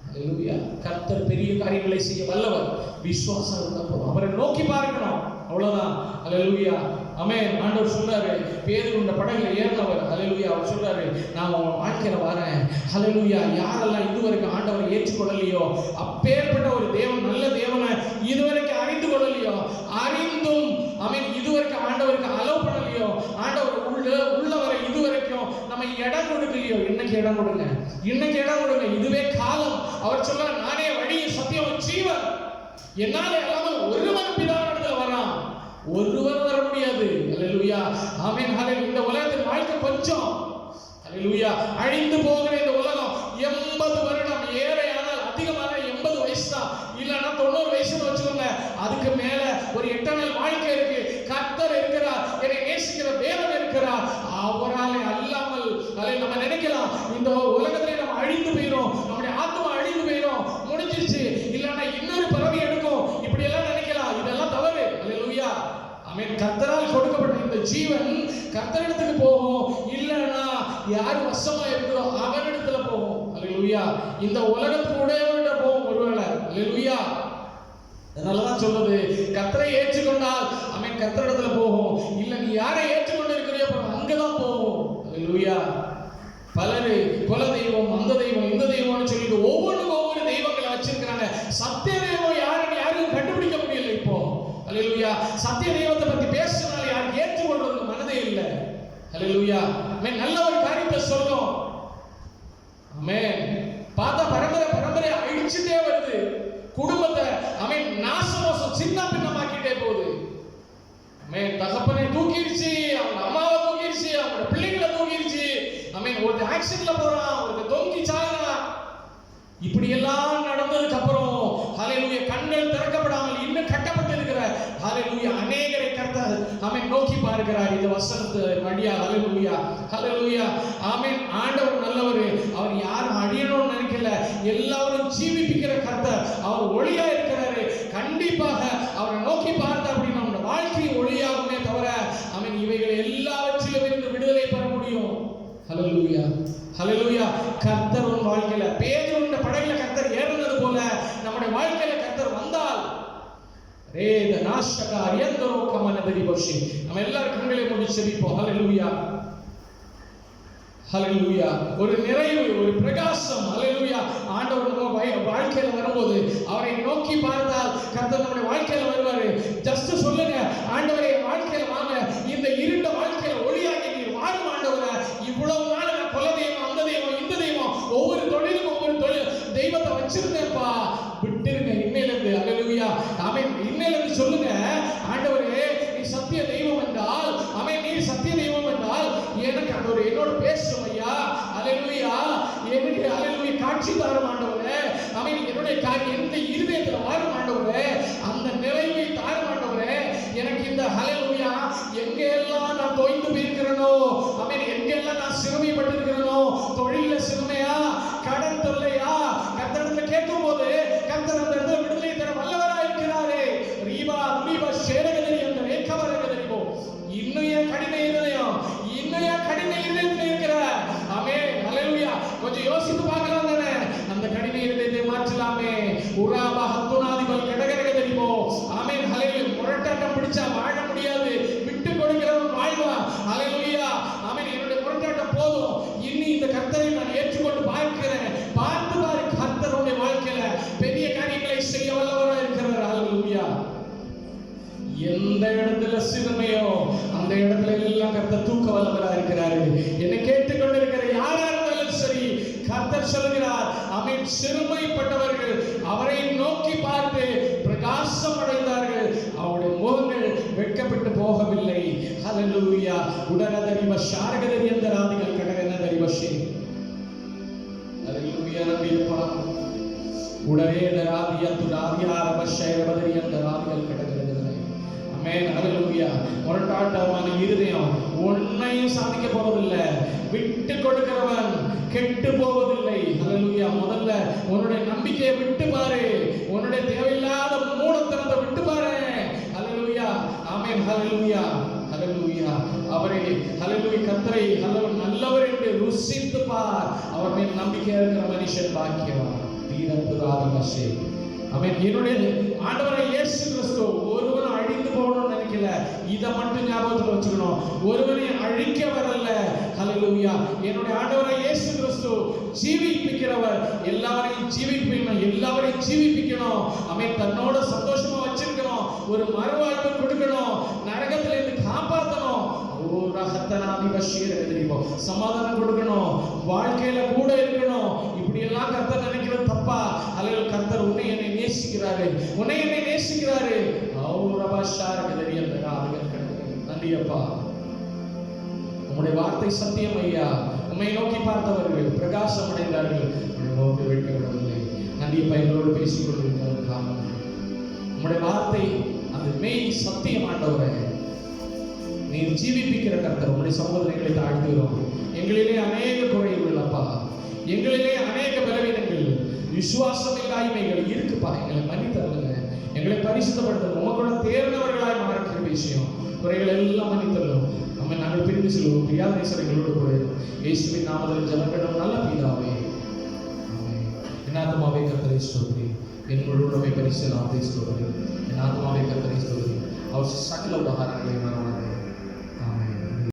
ஹalleluya. கர்த்தர் பெரிய காரியங்களை செய்ய வல்லவர். விசுவாசம் இருந்தா போதும். அவரை நோக்கி பார்க்கணும், அவ்வளவுதான். ஹalleluya, ஆமென். ஆண்டவர் சொல்றாரு, பேதுருவின் படகுல ஏறினவர், ஹalleluya, அவர் சொல்றாரு, நான் உன் வாழ்க்கையில வரேன். ஹalleluya. யாரெல்லாம் இதுவரைக்கும் ஆண்டவரை ஏற்றுக்கொள்ளலையோ, அப்பேற்பட்ட ஒரு தேவன், நல்ல தேவனை இதுவரைக்கும் அறிந்து கொள்ளலையோ, அறிந்தும் ஆமென், இதுவரைக்கும் ஆண்டவருக்கு அலோவ் பண்ணலையோ, ஆண்டவர் உள்ளவரை இதுவரைக்கும் நம்ம இடம் கொடுக்கலையோ, இன்னைக்கு இடம் கொடுங்க. இன்னைக்கு இடம் கொடுங்க. இதுவே காலம். அவர் சொல்றார், நானே வழி, சத்தியம், ஜீவன். என்னால இல்லாமல் ஒருவன் பிதாவிடத்தில் வரான். ஒருவர் வர முடியாது. ஹalleluya, ஆமென், ஹalleluya. இந்த உலகத்தின் வாழ்க்கை கொஞ்சம், ஹalleluya, அழிந்து போகிற இந்த உலகம் 80 வருடம், ஏறையானால் அதிகமான 80 வயசு தான், இல்லைன்னா 90 வயசுன்னு வச்சுக்கோங்க. அதுக்கு மேல ஒரு எட்டர்னல் வாழ்க்கை இருக்கு. கர்த்தர் இருக்கிறார், என்னை நேசிக்கிற தேவன் இருக்கிறார். அவரால் அல்லாமல் நம்ம நினைக்கலாம் இந்த உலகத்திலே நம்ம அழிந்து போயிடும், நம்முடைய ஆத்மா அழிந்து போயிடும், முடிஞ்சிருச்சு, இல்லைன்னா இன்னொரு பிறவி எடுக்கும், இப்படி எல்லாம் நினைக்கலாம். இதெல்லாம் தவறு. ஹalleluya, ஆமென். கர்த்தரால் கொடுக்கப்பட்ட இந்த ஜீவன் கர்த்தரிடத்துக்கு போகும், இல்லைன்னா யார் வசமா இருக்கிறோ அவனிடத்துல போகும். ஹalleluya. இந்த உலகத்தோட போகும் ஒருவேளை. ஹalleluya. அதனாலதான் சொல்றது, கர்த்தரை ஏற்றுக்கொண்டால் ஆமென் கர்த்தரிடத்துல போகும். இல்ல நீ யாரை ஏற்றுக்கொண்டு இருக்கிறியோ அங்கதான் போகும். ஹalleluya. பலரு குல தெய்வம், அந்த தெய்வம், இந்த தெய்வம்னு சொல்லிட்டு ஒவ்வொன்றுக்கும் ஒவ்வொரு தெய்வங்களை வச்சிருக்கிறாங்க. சத்திய தெய்வம் யாருன்னு யாரும் கண்டுபிடிக்க முடியல இப்போ. ஹalleluya. சத்திய தெய்வத்தை பத்தி பேசினால யாரும் ஏற்றுக்கொள்றதுக்கு மனதே இல்லை. ஹalleluya. நல்ல ஒரு காரியத்தை சொல்றோம், ஆமென், பார்த்தா பரம்பரை அழிச்சுட்டே வருது. குடும்பத்தை ஆமென் நாசமோசம் சின்ன பின்னமாக்கிட்டே போகுது. ஆமென். தகப்பனை தூக்கிடுச்சு, அவங்க அம்மாவை தூக்கிடுச்சு, அவங்க பிள்ளைகளை தூக்கிடுச்சு. ஆமென். ஒரு ஆக்சிடென்ட்ல போறான், ஒரு தொங்கி சாகுறான். இப்படி எல்லாம் நடந்ததுக்கு அப்புறம் ஹalleluya, கண்கள் திறக்கப்படாமல் இன்னும் கட்டப்பட்டு இருக்கிற ஹalleluya அநேகரை கர்த்தர் ஆமென் நோக்கி பார்க்கிறார். இந்த வசனத்தை வழியா ஹalleluya, ஹalleluya, ஆமென். ஆண்டவர் நல்லவர். அவர் யாரும் அழியணும்னு நினைக்கல, எல்லாரும் ஜீவிப்பிக்கிற கர்த்தர். அவர் ஒளியா இருக்கிறாரு. கண்டிப்பாக அவரை நோக்கி பார்த்தா அப்படி நம்ம வாழ்க்கை ஒளியாகுமே தவிர ஆமென் இவைகள் எல்லாவற்றிலும் இருந்து விடுதலை பெற முடியும். ஹalleluya, ஹalleluya. கர்த்தர் உன் வாழ்க்கையில பேதுருவின் படகுல கர்த்தர் ஏறினது போல நம்முடைய வாழ்க்கையில கர்த்தர் வந்தால் ரேத நாஷக அரியந்தரோ கமன நதரி பஷி. நம்ம எல்லாரும் கண்களை மூடி செபிப்போம். ஹல்லேலூயா, ஹல்லேலூயா. ஒரு நிறைவு, ஒரு பிரகாசம். ஹல்லேலூயா. ஆண்டவர் நம்ம வாழ்க்கையில வரும்போது அவரை நோக்கி பார்த்தால் கர்த்தர் நம்முடைய வாழ்க்கையில வருவாரு. ஜஸ்ட் சொல்லுங்க, ஆண்டவரே வாழ்க்கையில வாங்க, இந்த இருண்ட வாழ்க்கையில ஒளியாகி நீர் வாரும் ஆண்டவரே. இவ்வளவு நாள் நான் கொலை தெய்வம், அந்த தெய்வம், இந்த தெய்வம், ஒவ்வொரு தொழிலுக்கும் ஒவ்வொரு தொழில் தெய்வத்தை வச்சிருந்தேன்ப்பா, விட்டுருங்க இன்னையில இருந்து. ஹல்லேலூயா. ஆமென். இன்னையில இருந்து சொல்லுங்க, ஆண்டவரே நீ சத்திய தெய்வம் என்றால், ஆமென், நீ சத்திய தெய்வம் என்றால் எனக்கு ஆண்டவரே என்னோட பேசும் ஐயா. ஹல்லேலூயா. எனக்கு ஹல்லேலூயா காட்சி தாரும் ஆண்டவரே. ஆமென். என்னுடைய எந்த இருதயத்துல வாரும் ஆண்டவரே, அந்த நிறைவை தாரும் ஆண்டவரே. எனக்கு இந்த ஹல்லேலூயா எங்கெல்லாம் நான் தோய்ந்து போயிருக்கிறேனோ, ஆமென், எங்கெல்லாம் நான் சிறுமைப்பட்டிருக்கிறேனோ, தொழில சிறுமையா, கடன் தொல்லையா, கர்த்தரிடத்துல கேட்கும் போது கர்த்தர் அந்த இடத்துல விடுதலை தர வல்லவராய் இருக்கிறாரே. ரீபா ரீபா ஷேரகதரி அந்த ரேக்கவரகதரிபோ. இன்னைய கடின இருதயம், இன்னைய கடின இருதயத்துல இருக்கிற, ஆமென், ஹல்லேலூயா, கொஞ்சம் யோசித்து பார்க்கலாம் தானே. அந்த கடின இருதயத்தை மாற்றலாமே. உராபா ஹத்துனாதிபல் கடகரகதரிபோ. ஆமென், ஹல்லேலூயா. முரட்டாட்டம் பிடிச்சா வாழ முடியாது, விட்டு கொடுக்கிறவன் வாழ்வான். ஹல்லேலூயா. ஆமென். என்னுடைய முரட்டாட்டம் போதும், இன்னி இந்த கர்த்தரை நான் ஏற்றுக்கொண்டு பார்க்கிறேன். பார்த்து பாரு, கர்த்தருடைய வாழ்க்கையில பெரிய காரியங்களை செய்ய வல்லவராய் இருக்கிறார். ஹல்லேலூயா. எந்த இடத்துல சிறுமையோ அந்த இடத்துல எல்லாம் கர்த்தர் தூக்க வல்லவராய் இருக்கிறாரு. என்னை கேட்டுக்கொண்டிருக்கிற யாரா இருந்தாலும் சரி, கர்த்தர் சொல்கிறார், ஆமென், சிறுமைப்பட்டவர்கள் அவரை நோக்கி பார்த்து பிரகாசம் அடைந்தார்கள், அவருடைய முகங்கள் வெட்கப்பட்டு போகவில்லை. ஹல்லேலூயா. உடனதரி பஷாரகதரி அந்த ராதிகள் கடகனதரி பஷே. ஹல்லேலூயா. நம்பியப்பா உடனே ராதியா துராதியார பஷேரபதரி அந்த ராதிகள் கடகனதரி. ஆமென், ஹல்லேலூயா. முரட்டாட்டமான இருதயம் ஒன்னையும் சாதிக்க போவதில்லை. விட்டு கொடுக்கிறவன் கெட்டு போவதில்லை. ஹல்லேலூயா. முதல்ல உன்னுடைய நம்பிக்கையை விட்டு பாரு, உன்னுடைய தேவையில்லாத மூடத்தனத்தை விட்டு பாரு. ஹல்லேலூயா. ஆமென், ஹல்லேலூயா, ஹல்லேலூயா. அவரை ஹல்லேலூயா கர்த்தரை நல்லவர் என்று ருசித்து பார். அவர் மேல் நம்பிக்கை இருக்கிற மனுஷன் பாக்கியவான். தீரத்துராதிபஷே. ஆமென். என்னுடைய ஆண்டவராகிய இயேசு கிறிஸ்து ஒருவனும் அழிந்து போகணும்னு நினைக்கல. இதை மட்டும் ஞாபகத்துல வச்சுக்கணும். ஒருவனை அழிக்க வரல. ஹல்லேலூயா. என்னுடைய ஆண்டவராகிய இயேசு கிறிஸ்து ஜீவிப்பிக்கிறவர். எல்லாரையும் ஜீவிப்பிக்கணும், எல்லாரையும் ஜீவிப்பிக்கணும். ஆமென். தன்னோட சந்தோஷமா வச்சிருக்கணும், ஒரு மறுவாழ்வு கொடுக்கணும், நரகத்துல இருந்து காப்பாற்றணும். சமாதானம் கொடுக்கணும், வாழ்க்கையில கூட இருக்கணும். இப்படி எல்லாம் கர்த்தர் நினைக்கிறது தப்பா? அல்லது கர்த்தர் உன்னை என்னை நேசிக்கிறாரு, உன்னை என்னை நேசிக்கிறாரு. நன்றி அப்பா, உம்முடைய வார்த்தை சத்தியம் ஐயா. உம்மை நோக்கி பார்த்தவர்கள் பிரகாசம் அடைந்தார்கள், நோக்கி வைக்கப்படவில்லை. நன்றி அப்பா, எங்களோடு பேசிக் கொண்டிருக்கிறது காரணம் உம்முடைய வார்த்தை அந்த மெய் சத்தியம். ஆண்டவரே, நீர் ஜீவிப்பிக்கிற கர்த்தர், உங்களுடைய சகோதரிகளை தாழ்த்துகிறோம். எங்களிலே அநேக குறைகள் அப்பா, எங்களிலே அநேக பலவீனங்கள், விசுவாசம் இல்லாய்மைகள் இருக்குப்பா. எங்களை மன்னித்தருங்க, எங்களை பரிசுத்தப்படுத்த உமக்குள்ள தேர்ந்தவர்களாய் மாறுகிற விஷயம் குறைகள் எல்லாம் மன்னித்தல்லும். நம்ம நாங்கள் பிரிந்து செல்வோம். பிரியாதேசர் எங்களோடு கூட இயேசுவின் நாமத்தில் ஜெபம் நல்ல பிதாவே. என் ஆத்துமாவே கர்த்தரை ஸ்தோத்திரி, என் முழு பரிசு நாமத்தை ஸ்தோத்திரி. என் ஆத்துமாவே கர்த்தரை ஸ்தோத்திரி, அவர் சகல உபகாரங்களை மறவாதே.